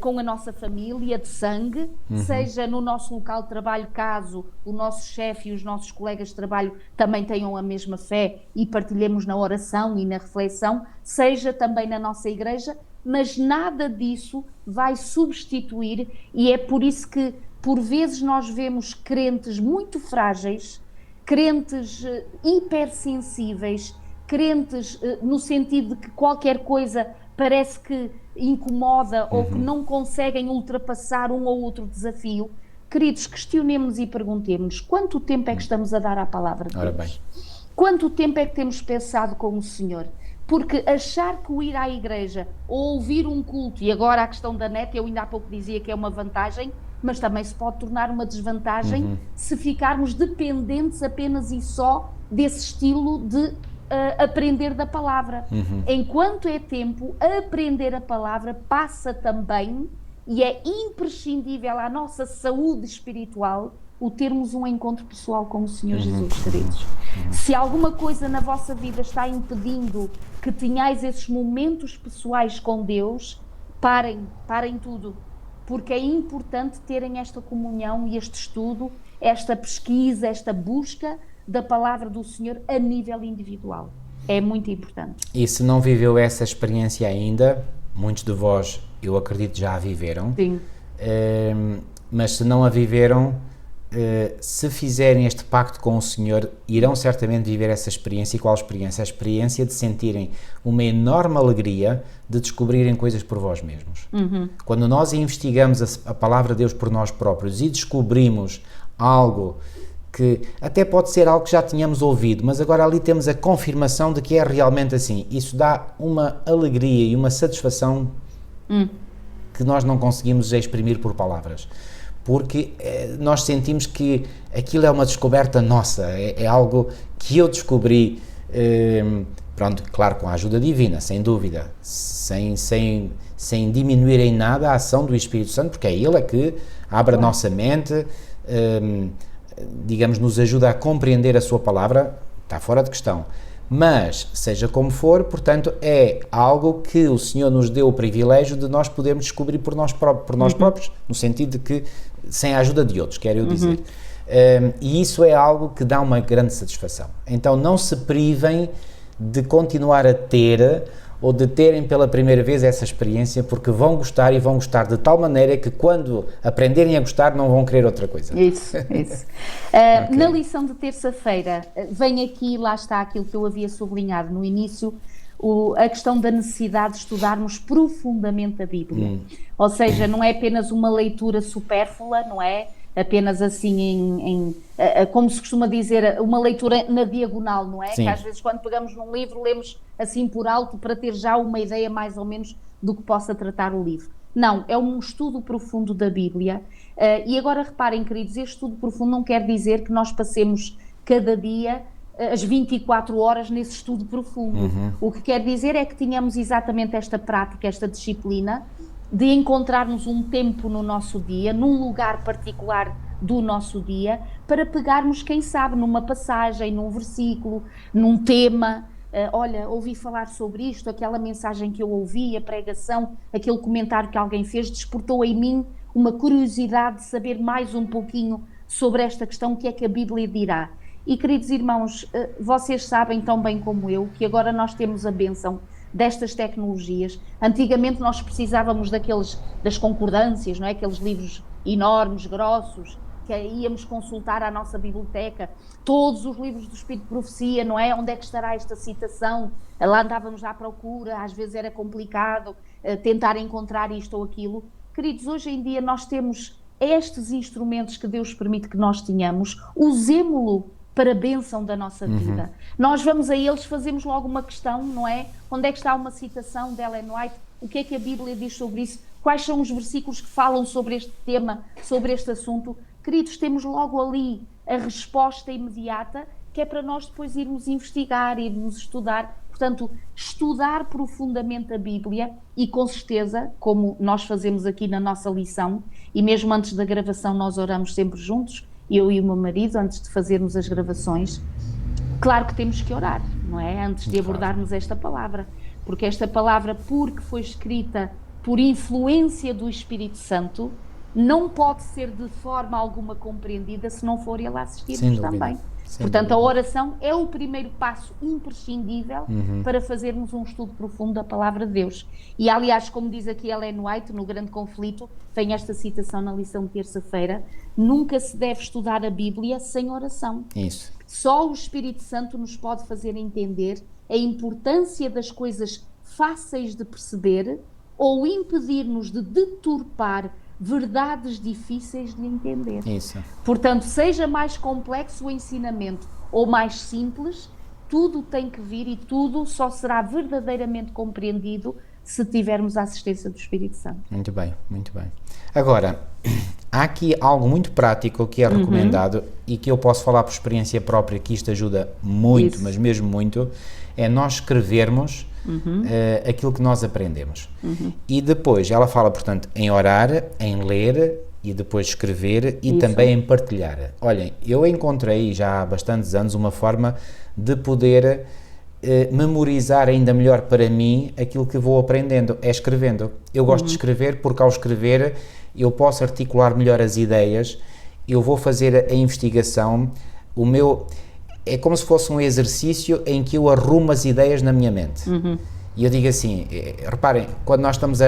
com a nossa família de sangue, seja no nosso local de trabalho, caso o nosso chefe e os nossos colegas de trabalho também tenham a mesma fé e partilhemos na oração e na reflexão, seja também na nossa igreja, mas nada disso vai substituir, e é por isso que por vezes nós vemos crentes muito frágeis, crentes hipersensíveis, crentes no sentido de que qualquer coisa parece que incomoda ou que não conseguem ultrapassar um ou outro desafio. Queridos, questionemos e perguntemos quanto tempo é que estamos a dar à palavra de Deus? Quanto tempo é que temos pensado com o Senhor? Porque achar que o ir à igreja ou ouvir um culto, e agora a questão da net, eu ainda há pouco dizia que é uma vantagem, mas também se pode tornar uma desvantagem se ficarmos dependentes apenas e só desse estilo de aprender da palavra. Enquanto é tempo, aprender a palavra passa também, e é imprescindível à nossa saúde espiritual, o termos um encontro pessoal com o Senhor Jesus, queridos. Se alguma coisa na vossa vida está impedindo que tenhais esses momentos pessoais com Deus, parem tudo, porque é importante terem esta comunhão e este estudo esta pesquisa, esta busca da palavra do Senhor a nível individual. É muito importante. E se não viveu essa experiência ainda, muitos de vós, eu acredito, já a viveram. Sim. Mas se não a viveram, se fizerem este pacto com o Senhor, irão certamente viver essa experiência. E qual experiência? A experiência de sentirem uma enorme alegria de descobrirem coisas por vós mesmos. Quando nós investigamos a palavra de Deus por nós próprios e descobrimos algo que até pode ser algo que já tínhamos ouvido, mas agora ali temos a confirmação de que é realmente assim, isso dá uma alegria e uma satisfação que nós não conseguimos exprimir por palavras, porque nós sentimos que aquilo é uma descoberta nossa, é algo que eu descobri, pronto, claro, com a ajuda divina, sem dúvida, sem diminuir em nada a ação do Espírito Santo, porque é Ele que abre a nossa mente, digamos, nos ajuda a compreender a sua palavra, está fora de questão. Mas, seja como for, portanto, é algo que o Senhor nos deu o privilégio de nós podermos descobrir por nós próprios, no sentido de que, sem a ajuda de outros, quero eu dizer. E isso é algo que dá uma grande satisfação. Então, não se privem de continuar a ter, ou de terem pela primeira vez essa experiência, porque vão gostar, e vão gostar de tal maneira que quando aprenderem a gostar não vão querer outra coisa. Isso. Okay. Na lição de terça-feira, vem aqui, lá está aquilo que eu havia sublinhado no início, a questão da necessidade de estudarmos profundamente a Bíblia. Ou seja, não é apenas uma leitura supérflua, não é? Apenas assim, como se costuma dizer, uma leitura na diagonal, não é? Sim. Que às vezes quando pegamos num livro lemos assim por alto para ter já uma ideia mais ou menos do que possa tratar o livro. Não, é um estudo profundo da Bíblia. E agora reparem, queridos, este estudo profundo não quer dizer que nós passemos cada dia as 24 horas nesse estudo profundo. O que quer dizer é que tenhamos exatamente esta prática, esta disciplina, de encontrarmos um tempo no nosso dia, num lugar particular do nosso dia, para pegarmos, quem sabe, numa passagem, num versículo, num tema. Olha, ouvi falar sobre isto, aquela mensagem que eu ouvi, a pregação, aquele comentário que alguém fez, despertou em mim uma curiosidade de saber mais um pouquinho sobre esta questão, o que é que a Bíblia dirá. E, queridos irmãos, vocês sabem tão bem como eu que agora nós temos a bênção destas tecnologias. Antigamente nós precisávamos das concordâncias, não é? Aqueles livros enormes, grossos, que íamos consultar à nossa biblioteca, todos os livros do Espírito de Profecia, não é? Onde é que estará esta citação? Lá andávamos à procura, às vezes era complicado tentar encontrar isto ou aquilo. Queridos, hoje em dia nós temos estes instrumentos que Deus permite que nós tenhamos, usemo-lo para a bênção da nossa vida. Nós vamos a eles, fazemos logo uma questão, não é? Onde é que está uma citação de Ellen White? O que é que a Bíblia diz sobre isso? Quais são os versículos que falam sobre este tema, sobre este assunto? Queridos, temos logo ali a resposta imediata, que é para nós depois irmos investigar, irmos estudar. Portanto, estudar profundamente a Bíblia e, com certeza, como nós fazemos aqui na nossa lição, e mesmo antes da gravação nós oramos sempre juntos, eu e o meu marido, antes de fazermos as gravações. Claro que temos que orar, não é? Antes de abordarmos esta palavra, porque esta palavra, porque foi escrita por influência do Espírito Santo, não pode ser de forma alguma compreendida se não for ele a assistir-nos também. Portanto, a oração é o primeiro passo imprescindível para fazermos um estudo profundo da palavra de Deus. E, aliás, como diz aqui Ellen White, no Grande Conflito, tem esta citação na lição de terça-feira: nunca se deve estudar a Bíblia sem oração. Isso. Só o Espírito Santo nos pode fazer entender a importância das coisas fáceis de perceber ou impedir-nos de deturpar verdades difíceis de entender. Isso. Portanto, seja mais complexo o ensinamento ou mais simples, tudo tem que vir e tudo só será verdadeiramente compreendido se tivermos a assistência do Espírito Santo. Muito bem, muito bem. Agora, há aqui algo muito prático que é recomendado e que eu posso falar por experiência própria, que isto ajuda muito, mas mesmo muito, é nós escrevermos aquilo que nós aprendemos. E depois, ela fala, portanto, em orar, em ler e depois escrever e também em partilhar. Olhem, eu encontrei já há bastantes anos uma forma de poder memorizar ainda melhor para mim aquilo que vou aprendendo, é escrevendo. Eu gosto de escrever porque ao escrever eu posso articular melhor as ideias eu vou fazer a investigação, é como se fosse um exercício em que eu arrumo as ideias na minha mente. E eu digo assim, reparem, quando nós estamos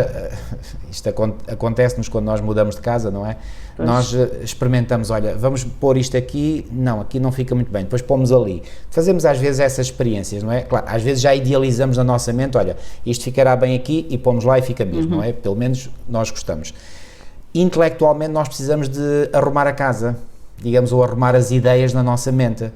isto acontece-nos quando nós mudamos de casa, não é? Pois. Nós experimentamos, olha, vamos pôr isto aqui, não, aqui não fica muito bem, depois pomos ali. Fazemos às vezes essas experiências, não é? Claro, às vezes já idealizamos na nossa mente, olha, isto ficará bem aqui e pomos lá e fica mesmo, não é? Pelo menos nós gostamos. Intelectualmente nós precisamos de arrumar a casa, digamos, ou arrumar as ideias na nossa mente.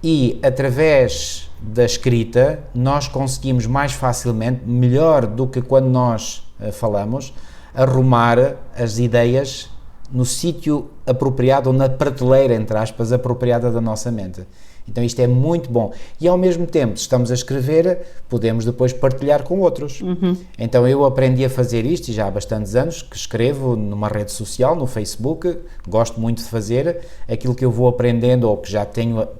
E através da escrita nós conseguimos mais facilmente, melhor do que quando nós falamos, arrumar as ideias no sítio apropriado ou na prateleira, entre aspas, apropriada da nossa mente. Então isto é muito bom. E ao mesmo tempo, se estamos a escrever, podemos depois partilhar com outros. Então eu aprendi a fazer isto, e já há bastantes anos que escrevo numa rede social, no Facebook, gosto muito de fazer aquilo que eu vou aprendendo ou que já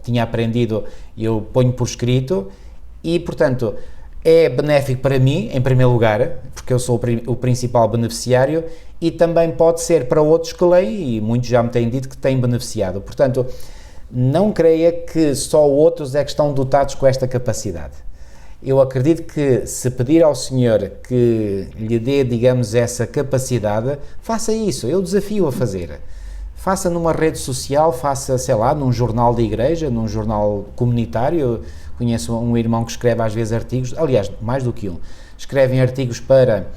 tinha aprendido, eu ponho por escrito e, portanto, é benéfico para mim, em primeiro lugar, porque eu sou o principal beneficiário, e também pode ser para outros que leem, e muitos já me têm dito que têm beneficiado. Portanto, não creia que só outros é que estão dotados com esta capacidade. Eu acredito que se pedir ao Senhor que lhe dê, digamos, essa capacidade, faça isso, eu desafio a fazer. Faça numa rede social, faça, sei lá, num jornal de igreja, num jornal comunitário. Eu conheço um irmão que escreve às vezes artigos, aliás, mais do que um, escrevem artigos para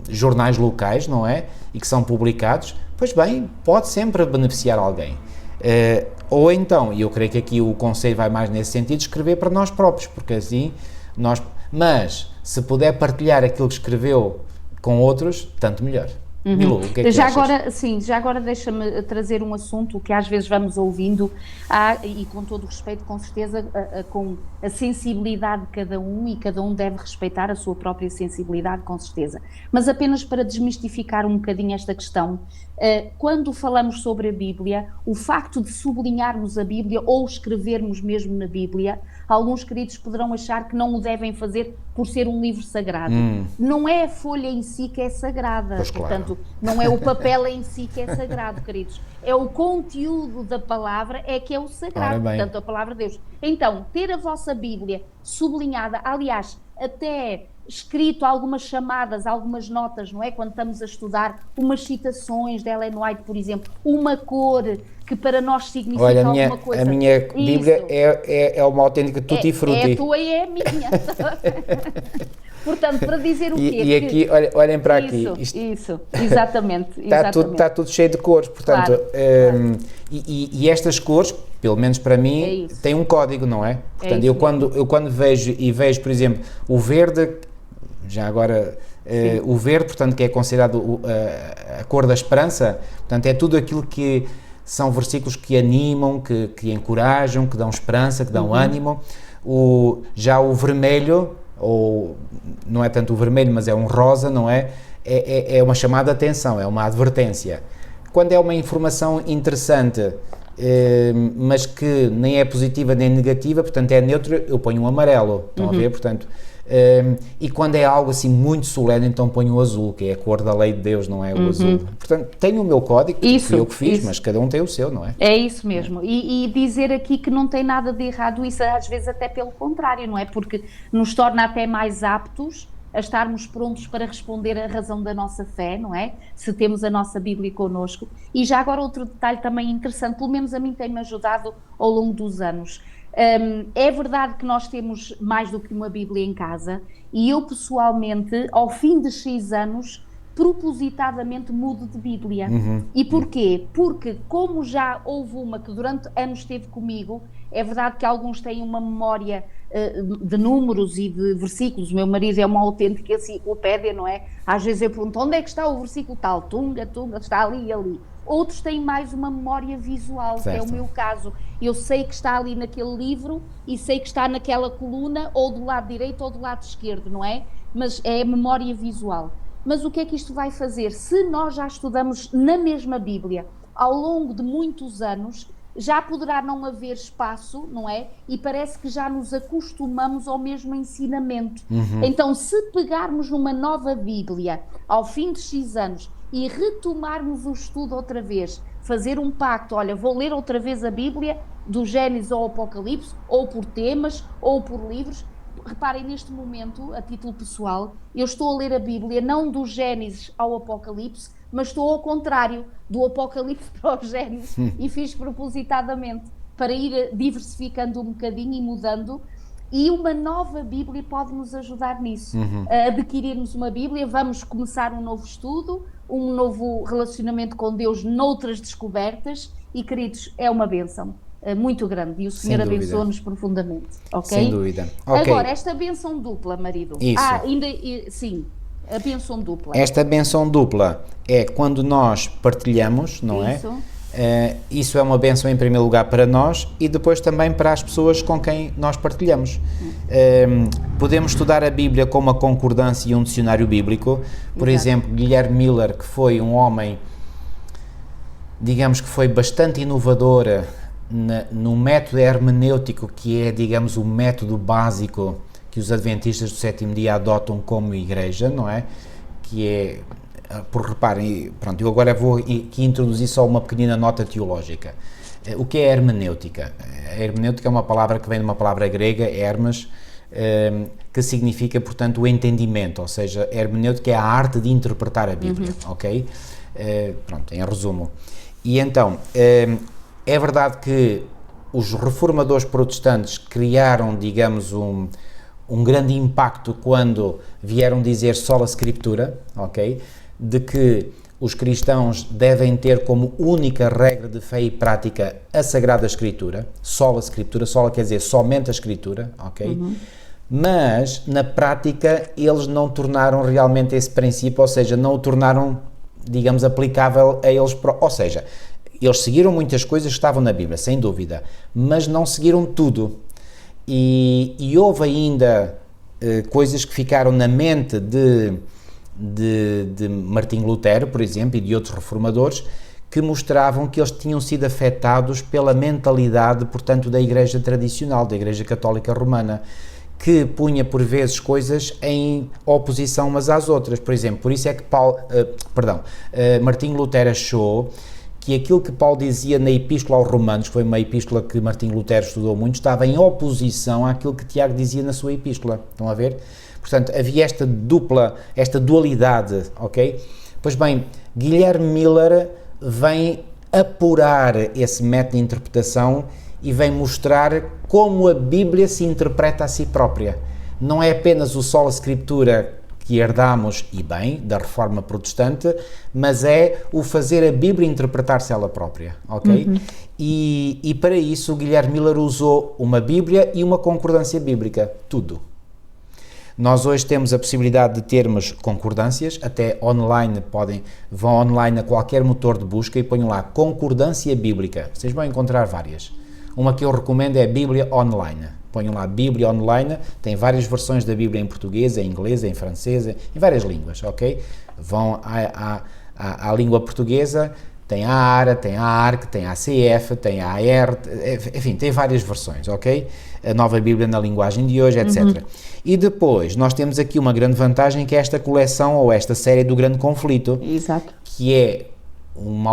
jornais locais, não é? E que são publicados. Pois bem, pode sempre beneficiar alguém. Ou então, e eu creio que aqui o conselho vai mais nesse sentido, escrever para nós próprios, porque assim mas se puder partilhar aquilo que escreveu com outros, tanto melhor. Milu, o que é que já achas? agora, sim, já agora deixa-me trazer um assunto que às vezes vamos ouvindo, e com todo o respeito, com certeza, com a sensibilidade de cada um, e cada um deve respeitar a sua própria sensibilidade, com certeza. Mas apenas para desmistificar um bocadinho esta questão, quando falamos sobre a Bíblia, o facto de sublinharmos a Bíblia ou escrevermos mesmo na Bíblia, alguns queridos poderão achar que não o devem fazer por ser um livro sagrado. Não é a folha em si que é sagrada, pois portanto, claro. Não é o papel em si que é sagrado, queridos. É o conteúdo da palavra é que é o sagrado, portanto, a palavra de Deus. Então, ter a vossa Bíblia sublinhada, aliás, até escrito algumas chamadas, algumas notas, não é? Quando estamos a estudar umas citações de Ellen White, por exemplo, uma cor que para nós significa olha, alguma coisa. A minha Bíblia é uma autêntica tutti frutti. É a tua e é a minha. Portanto, para dizer o quê? E aqui, olhem para aqui. Isso, exatamente. Está tudo cheio de cores, portanto, claro. E estas cores, pelo menos para mim, têm um código, não é? Portanto, eu quando vejo, por exemplo, o verde, já agora, o verde, portanto, que é considerado a cor da esperança, portanto, é tudo aquilo que são versículos que animam, que encorajam, que dão esperança, que dão ânimo. Já o vermelho, ou não é tanto o vermelho, mas é um rosa, não é? É uma chamada de atenção, é uma advertência. Quando é uma informação interessante, mas que nem é positiva nem negativa, portanto é neutro, eu ponho um amarelo, estão a ver? Portanto, e quando é algo assim muito solene, então ponho o azul, que é a cor da lei de Deus, não é? O azul. Portanto, tenho o meu código, que fui eu que fiz, mas cada um tem o seu, não é? É isso mesmo. E dizer aqui que não tem nada de errado, isso às vezes até pelo contrário, não é? Porque nos torna até mais aptos a estarmos prontos para responder à razão da nossa fé, não é? Se temos a nossa Bíblia connosco. E já agora outro detalhe também interessante, pelo menos a mim tem-me ajudado ao longo dos anos. É verdade que nós temos mais do que uma Bíblia em casa, e eu pessoalmente, ao fim de X anos, propositadamente mudo de Bíblia. E porquê? Porque como já houve uma que durante anos esteve comigo, é verdade que alguns têm uma memória de números e de versículos. O meu marido é uma autêntica enciclopédia, não é? Às vezes eu pergunto, onde é que está o versículo tal? Tunga, está ali e ali. Outros têm mais uma memória visual, certo. Que é o meu caso. Eu sei que está ali naquele livro e sei que está naquela coluna, ou do lado direito ou do lado esquerdo, não é? Mas é memória visual. Mas o que é que isto vai fazer? Se nós já estudamos na mesma Bíblia ao longo de muitos anos, já poderá não haver espaço, não é? E parece que já nos acostumamos ao mesmo ensinamento. Então, se pegarmos numa nova Bíblia, ao fim de X anos, e retomarmos o estudo outra vez, fazer um pacto, olha, vou ler outra vez a Bíblia, do Gênesis ao Apocalipse, ou por temas, ou por livros. Reparem, neste momento, a título pessoal, eu estou a ler a Bíblia não do Gênesis ao Apocalipse, mas estou ao contrário, do Apocalipse para o Gênesis, e fiz propositadamente, para ir diversificando um bocadinho e mudando. E uma nova Bíblia pode nos ajudar nisso, a adquirirmos uma Bíblia, vamos começar um novo estudo, um novo relacionamento com Deus, noutras descobertas, e queridos, é uma bênção muito grande, e o Senhor abençoa-nos profundamente, ok? Sem dúvida. Okay. Agora, esta bênção dupla, marido. Isso. Sim, a bênção dupla. Esta bênção dupla é quando nós partilhamos, não é? Isso é uma bênção em primeiro lugar para nós e depois também para as pessoas com quem nós partilhamos. Podemos estudar a Bíblia com uma concordância e um dicionário bíblico. Por exemplo, Guilherme Miller, que foi um homem, digamos que foi bastante inovador no método hermenêutico, que é, digamos, o método básico que os adventistas do sétimo dia adotam como igreja, não é? Que é... Por reparem, pronto, eu agora vou aqui introduzir só uma pequenina nota teológica. O que é hermenêutica? A hermenêutica é uma palavra que vem de uma palavra grega, hermes, que significa, portanto, o entendimento, ou seja, hermenêutica é a arte de interpretar a Bíblia, ok? Pronto, em resumo. E então, é verdade que os reformadores protestantes criaram, digamos, um grande impacto quando vieram dizer sola scriptura, ok? De que os cristãos devem ter como única regra de fé e prática a Sagrada Escritura, sola Escritura, sola quer dizer somente a Escritura, ok? Mas, na prática, eles não tornaram realmente esse princípio, ou seja, não o tornaram, digamos, aplicável a eles, ou seja, eles seguiram muitas coisas que estavam na Bíblia, sem dúvida, mas não seguiram tudo. E houve ainda coisas que ficaram na mente de Martinho Lutero, por exemplo, e de outros reformadores, que mostravam que eles tinham sido afetados pela mentalidade, portanto, da Igreja tradicional, da Igreja Católica Romana, que punha por vezes coisas em oposição umas às outras. Por exemplo, por isso é que Martinho Lutero achou que aquilo que Paulo dizia na Epístola aos Romanos, que foi uma epístola que Martinho Lutero estudou muito, estava em oposição àquilo que Tiago dizia na sua epístola. Estão a ver? Portanto, havia esta dualidade, ok? Pois bem, Guilherme Miller vem apurar esse método de interpretação e vem mostrar como a Bíblia se interpreta a si própria. Não é apenas o sola scriptura que herdamos, e bem, da Reforma Protestante, mas é o fazer a Bíblia interpretar-se ela própria, ok? E para isso o Guilherme Miller usou uma Bíblia e uma concordância bíblica, tudo. Nós hoje temos a possibilidade de termos concordâncias, até online, vão online a qualquer motor de busca e ponham lá concordância bíblica, vocês vão encontrar várias. Uma que eu recomendo é a Bíblia Online. Ponham lá Bíblia Online, tem várias versões da Bíblia em português, em inglês, em francês, em várias línguas, ok? Vão à língua portuguesa, tem a ARA, tem a ARC, tem a ACF, tem a AR, enfim, tem várias versões, ok? A Nova Bíblia na linguagem de hoje, etc. E depois, nós temos aqui uma grande vantagem, que é esta coleção, ou esta série do Grande Conflito. Exato. Que é um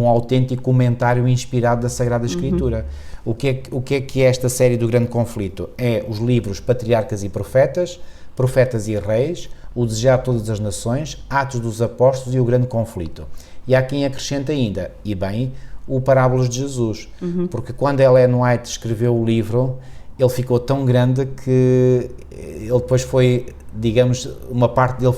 autêntico comentário inspirado da Sagrada Escritura. O que é esta série do Grande Conflito? É os livros Patriarcas e Profetas, Profetas e Reis, O Desejar de Todas as Nações, Atos dos Apóstolos e o Grande Conflito. E há quem acrescenta ainda, e bem, o Parábolas de Jesus, porque quando Ellen White escreveu o livro, ele ficou tão grande que ele depois foi, digamos, uma parte dele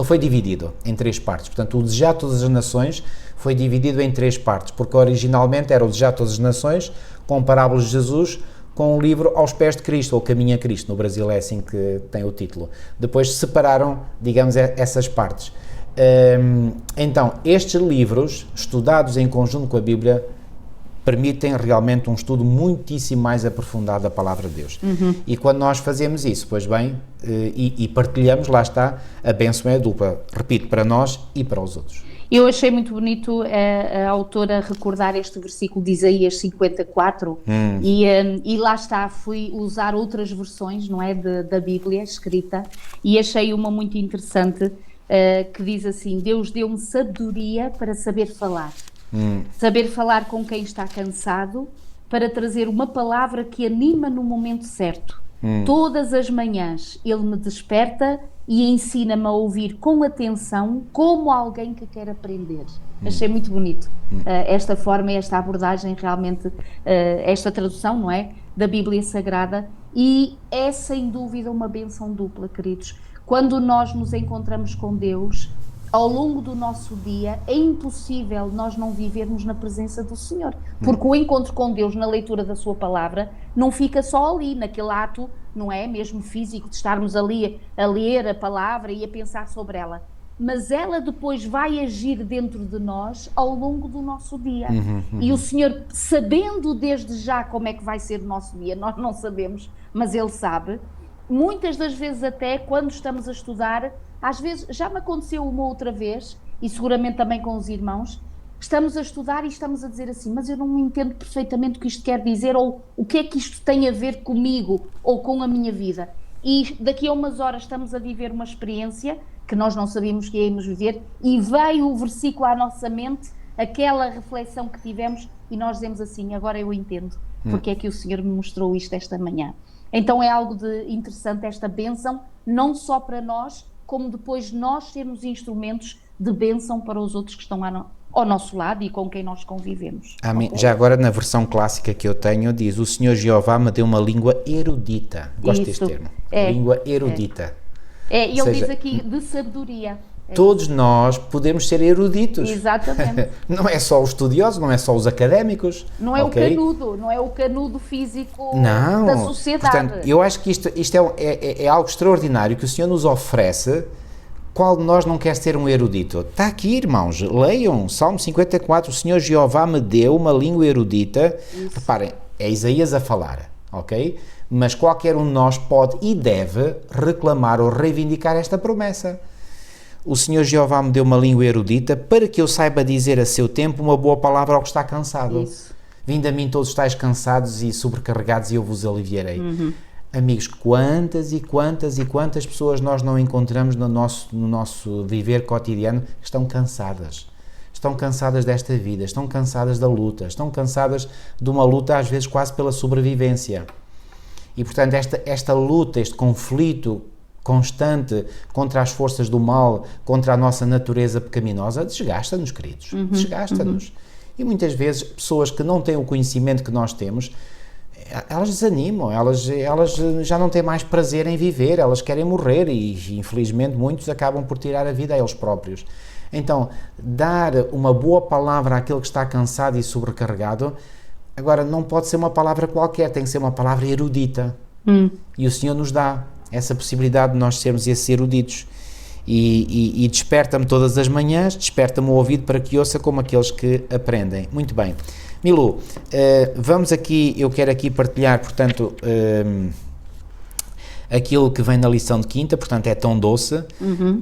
foi dividido em 3 partes. Portanto, o Desejar de Todas as Nações foi dividido em 3 partes, porque originalmente era o Desejar de Todas as Nações, com Parábolas de Jesus, com o livro Aos Pés de Cristo, ou Caminho a Cristo, no Brasil é assim que tem o título. Depois separaram, digamos, essas partes. Então, estes livros, estudados em conjunto com a Bíblia, permitem realmente um estudo muitíssimo mais aprofundado da Palavra de Deus. E quando nós fazemos isso, pois bem, e partilhamos, lá está, a bênção é dupla, repito, para nós e para os outros. Eu achei muito bonito a autora recordar este versículo de Isaías 54 e lá está, fui usar outras versões, não é, da Bíblia escrita, e achei uma muito interessante, que diz assim: Deus deu-me sabedoria para saber falar. Saber falar com quem está cansado, para trazer uma palavra que anima no momento certo. Todas as manhãs Ele me desperta e ensina-me a ouvir com atenção, como alguém que quer aprender. Achei muito bonito esta forma, esta abordagem, realmente, esta tradução, não é? Da Bíblia Sagrada, e é sem dúvida uma bênção dupla, queridos. Quando nós nos encontramos com Deus, ao longo do nosso dia, é impossível nós não vivermos na presença do Senhor, porque o encontro com Deus na leitura da sua palavra não fica só ali, naquele ato, não é, mesmo físico, de estarmos ali a ler a palavra e a pensar sobre ela, mas ela depois vai agir dentro de nós ao longo do nosso dia. E o Senhor, sabendo desde já como é que vai ser o nosso dia, nós não sabemos, mas Ele sabe, muitas das vezes até quando estamos a estudar, às vezes já me aconteceu uma outra vez, e seguramente também com os irmãos, estamos a estudar e estamos a dizer assim, mas eu não entendo perfeitamente o que isto quer dizer, ou o que é que isto tem a ver comigo, ou com a minha vida. E daqui a umas horas estamos a viver uma experiência que nós não sabíamos que íamos viver, e veio o versículo à nossa mente, aquela reflexão que tivemos, e nós dizemos assim, agora eu entendo porque é que o Senhor me mostrou isto esta manhã. Então é algo de interessante esta bênção, não só para nós, como depois nós sermos instrumentos de bênção para os outros que estão ao nosso lado e com quem nós convivemos. Amém. Okay? Já agora na versão clássica que eu tenho diz: o Senhor Jeová me deu uma língua erudita. Gosto deste termo. Língua erudita. E ele diz aqui de sabedoria. Todos nós podemos ser eruditos. Exatamente. Não é só os estudiosos, não é só os académicos. Não é o canudo, não é o canudo físico da sociedade. Portanto, eu acho que isto é algo extraordinário que o Senhor nos oferece. Qual de nós não quer ser um erudito? Está aqui, irmãos, leiam, Salmo 54, o Senhor Jeová me deu uma língua erudita. Isso. Reparem, é Isaías a falar, ok? Mas qualquer um de nós pode e deve reclamar ou reivindicar esta promessa. O Senhor Jeová me deu uma língua erudita para que eu saiba dizer a seu tempo uma boa palavra ao que está cansado. Isso. Vinde a mim todos estáis cansados e sobrecarregados e eu vos aliviarei. Amigos, quantas e quantas pessoas nós não encontramos no nosso viver cotidiano que estão cansadas. Estão cansadas desta vida, estão cansadas da luta, estão cansadas de uma luta às vezes quase pela sobrevivência. E portanto esta luta, este conflito constante contra as forças do mal, contra a nossa natureza pecaminosa, desgasta-nos, queridos, desgasta-nos. E muitas vezes pessoas que não têm o conhecimento que nós temos, elas desanimam, elas já não têm mais prazer em viver, elas querem morrer e infelizmente muitos acabam por tirar a vida a eles próprios. Então, dar uma boa palavra àquele que está cansado e sobrecarregado, agora não pode ser uma palavra qualquer, tem que ser uma palavra erudita. E o Senhor nos dá essa possibilidade de nós sermos esses eruditos. E desperta-me todas as manhãs, desperta-me o ouvido para que ouça como aqueles que aprendem. Muito bem. Milu, vamos aqui, eu quero aqui partilhar, portanto, aquilo que vem na lição de quinta, portanto é tão doce.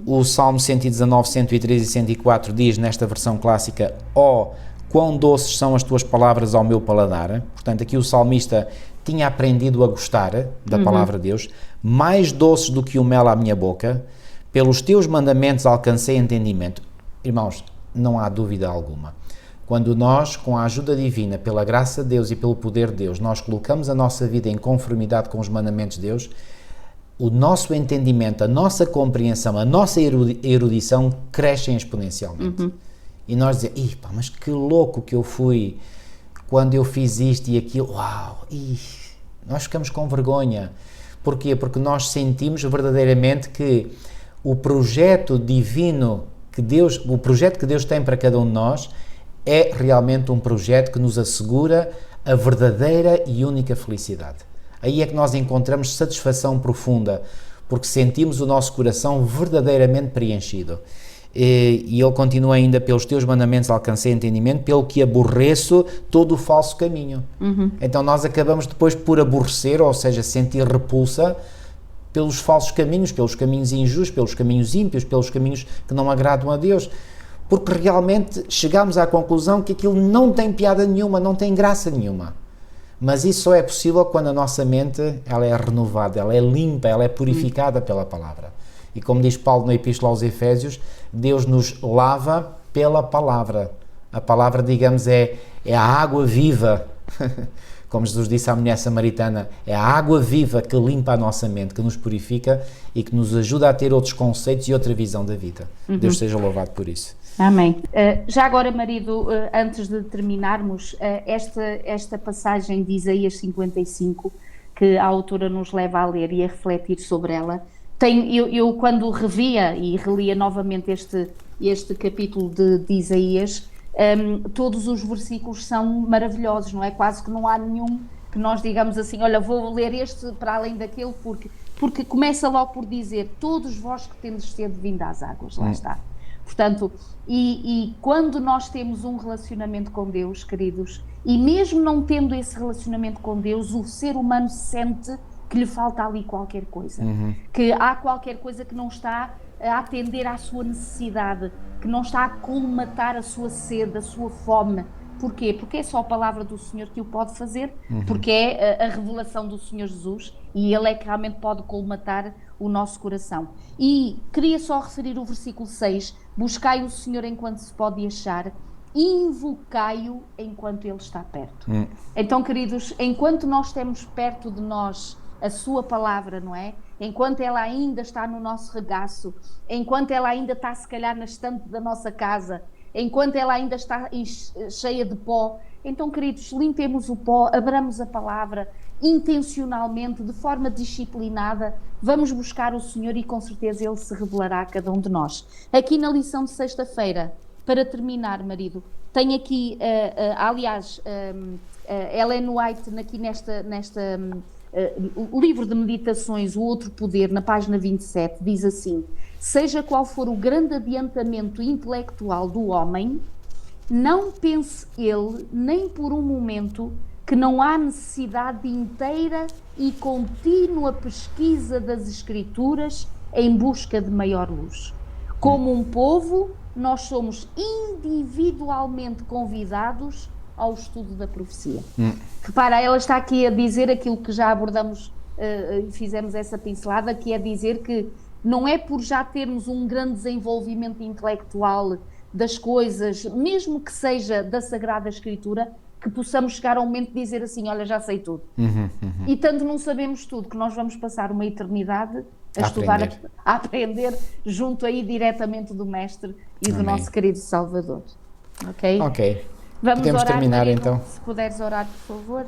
O Salmo 119, 113 e 104 diz nesta versão clássica: ó, quão doces são as tuas palavras ao meu paladar. Portanto, aqui o salmista tinha aprendido a gostar da palavra de Deus, mais doces do que o mel à minha boca, pelos teus mandamentos alcancei entendimento. Irmãos, não há dúvida alguma. Quando nós, com a ajuda divina, pela graça de Deus e pelo poder de Deus, nós colocamos a nossa vida em conformidade com os mandamentos de Deus, o nosso entendimento, a nossa compreensão, a nossa erudição crescem exponencialmente. E nós dizemos: mas que louco que eu fui quando eu fiz isto e aquilo. Uau! Nós ficamos com vergonha. Porquê? Porque nós sentimos verdadeiramente que o projeto divino o projeto que Deus tem para cada um de nós é realmente um projeto que nos assegura a verdadeira e única felicidade. Aí é que nós encontramos satisfação profunda, porque sentimos o nosso coração verdadeiramente preenchido. E ele continua ainda: pelos teus mandamentos alcancei entendimento, pelo que aborreço todo o falso caminho. Então nós acabamos depois por aborrecer, ou seja, sentir repulsa pelos falsos caminhos, pelos caminhos injustos, pelos caminhos ímpios, pelos caminhos que não agradam a Deus, porque realmente chegamos à conclusão que aquilo não tem piada nenhuma, não tem graça nenhuma. Mas isso só é possível quando a nossa mente ela é renovada, ela é limpa, ela é purificada pela palavra. E como diz Paulo na Epístola aos Efésios, Deus nos lava pela palavra. A palavra, digamos, é a água viva. Como Jesus disse à mulher samaritana, é a água viva que limpa a nossa mente, que nos purifica e que nos ajuda a ter outros conceitos e outra visão da vida. Deus seja louvado por isso. Amém. Já agora, marido, antes de terminarmos, esta passagem de Isaías 55, que a autora nos leva a ler e a refletir sobre ela, eu quando revia e relia novamente este capítulo de Isaías, todos os versículos são maravilhosos, não é? Quase que não há nenhum que nós digamos assim, olha, vou ler este para além daquele, porque começa logo por dizer, todos vós que tendes sede, vinde às águas, lá está. Portanto, e quando nós temos um relacionamento com Deus, queridos, e mesmo não tendo esse relacionamento com Deus, o ser humano sente que lhe falta ali qualquer coisa, que há qualquer coisa que não está a atender à sua necessidade, que não está a colmatar a sua sede, a sua fome. Porquê? Porque é só a palavra do Senhor que o pode fazer, porque é a revelação do Senhor Jesus e Ele é que realmente pode colmatar o nosso coração. E queria só referir o versículo 6, buscai o Senhor enquanto se pode achar, invocai-o enquanto Ele está perto. Então, queridos, enquanto nós temos perto de nós a sua palavra, não é? Enquanto ela ainda está no nosso regaço, enquanto ela ainda está se calhar na estante da nossa casa, enquanto ela ainda está cheia de pó, então, queridos, limpemos o pó, abramos a palavra intencionalmente, de forma disciplinada, vamos buscar o Senhor e com certeza Ele se revelará a cada um de nós. Aqui na lição de sexta-feira, para terminar, marido, tem aqui, aliás, Ellen White, aqui nesta o livro de meditações, O Outro Poder, na página 27, diz assim, seja qual for o grande adiantamento intelectual do homem, não pense ele, nem por um momento, que não há necessidade de inteira e contínua pesquisa das Escrituras em busca de maior luz. Como um povo, nós somos individualmente convidados ao estudo da profecia. Repara, ela está aqui a dizer aquilo que já abordamos e fizemos essa pincelada, que é dizer que não é por já termos um grande desenvolvimento intelectual das coisas, mesmo que seja da Sagrada Escritura, que possamos chegar ao momento de dizer assim, olha, já sei tudo. E tanto não sabemos tudo, que nós vamos passar uma eternidade a estudar, a aprender junto aí diretamente do Mestre e do nosso querido Salvador. Ok? Ok. Vamos Podemos orar, terminar marido, então. Se puderes orar, por favor.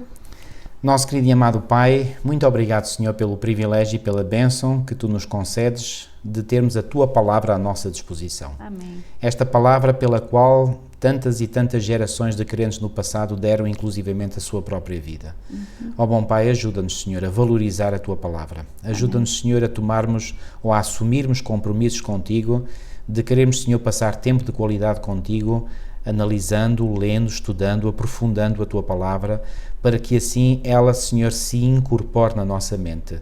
Nosso querido e amado Pai, muito obrigado, Senhor, pelo privilégio e pela bênção que Tu nos concedes de termos a Tua palavra à nossa disposição. Amém. Esta palavra pela qual tantas e tantas gerações de crentes no passado deram inclusivamente a sua própria vida. Ó bom Pai, ajuda-nos, Senhor, a valorizar a Tua palavra. Ajuda-nos, Senhor, a tomarmos ou a assumirmos compromissos contigo, de querermos, Senhor, passar tempo de qualidade contigo, analisando, lendo, estudando, aprofundando a Tua palavra, para que assim ela, Senhor, se incorpore na nossa mente,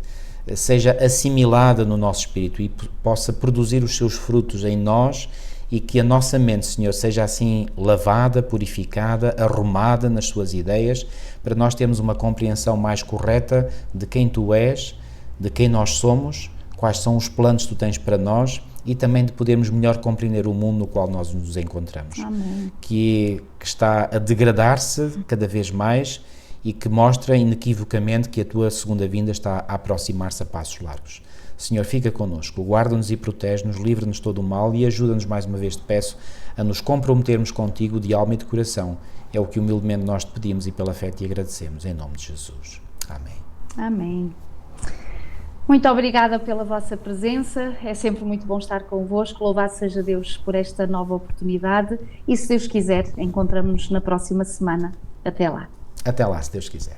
seja assimilada no nosso espírito e possa produzir os seus frutos em nós e que a nossa mente, Senhor, seja assim lavada, purificada, arrumada nas suas ideias, para nós termos uma compreensão mais correta de quem Tu és, de quem nós somos, quais são os planos que Tu tens para nós e também de podermos melhor compreender o mundo no qual nós nos encontramos. Amém. Que está a degradar-se cada vez mais e que mostra inequivocamente que a Tua segunda vinda está a aproximar-se a passos largos. Senhor, fica connosco, guarda-nos e protege-nos, livra-nos todo o mal e ajuda-nos, mais uma vez te peço, a nos comprometermos contigo de alma e de coração. É o que humildemente nós te pedimos e pela fé te agradecemos, em nome de Jesus. Amém. Amém. Muito obrigada pela vossa presença, é sempre muito bom estar convosco, louvado seja Deus por esta nova oportunidade e se Deus quiser, encontramos-nos na próxima semana. Até lá. Até lá, se Deus quiser.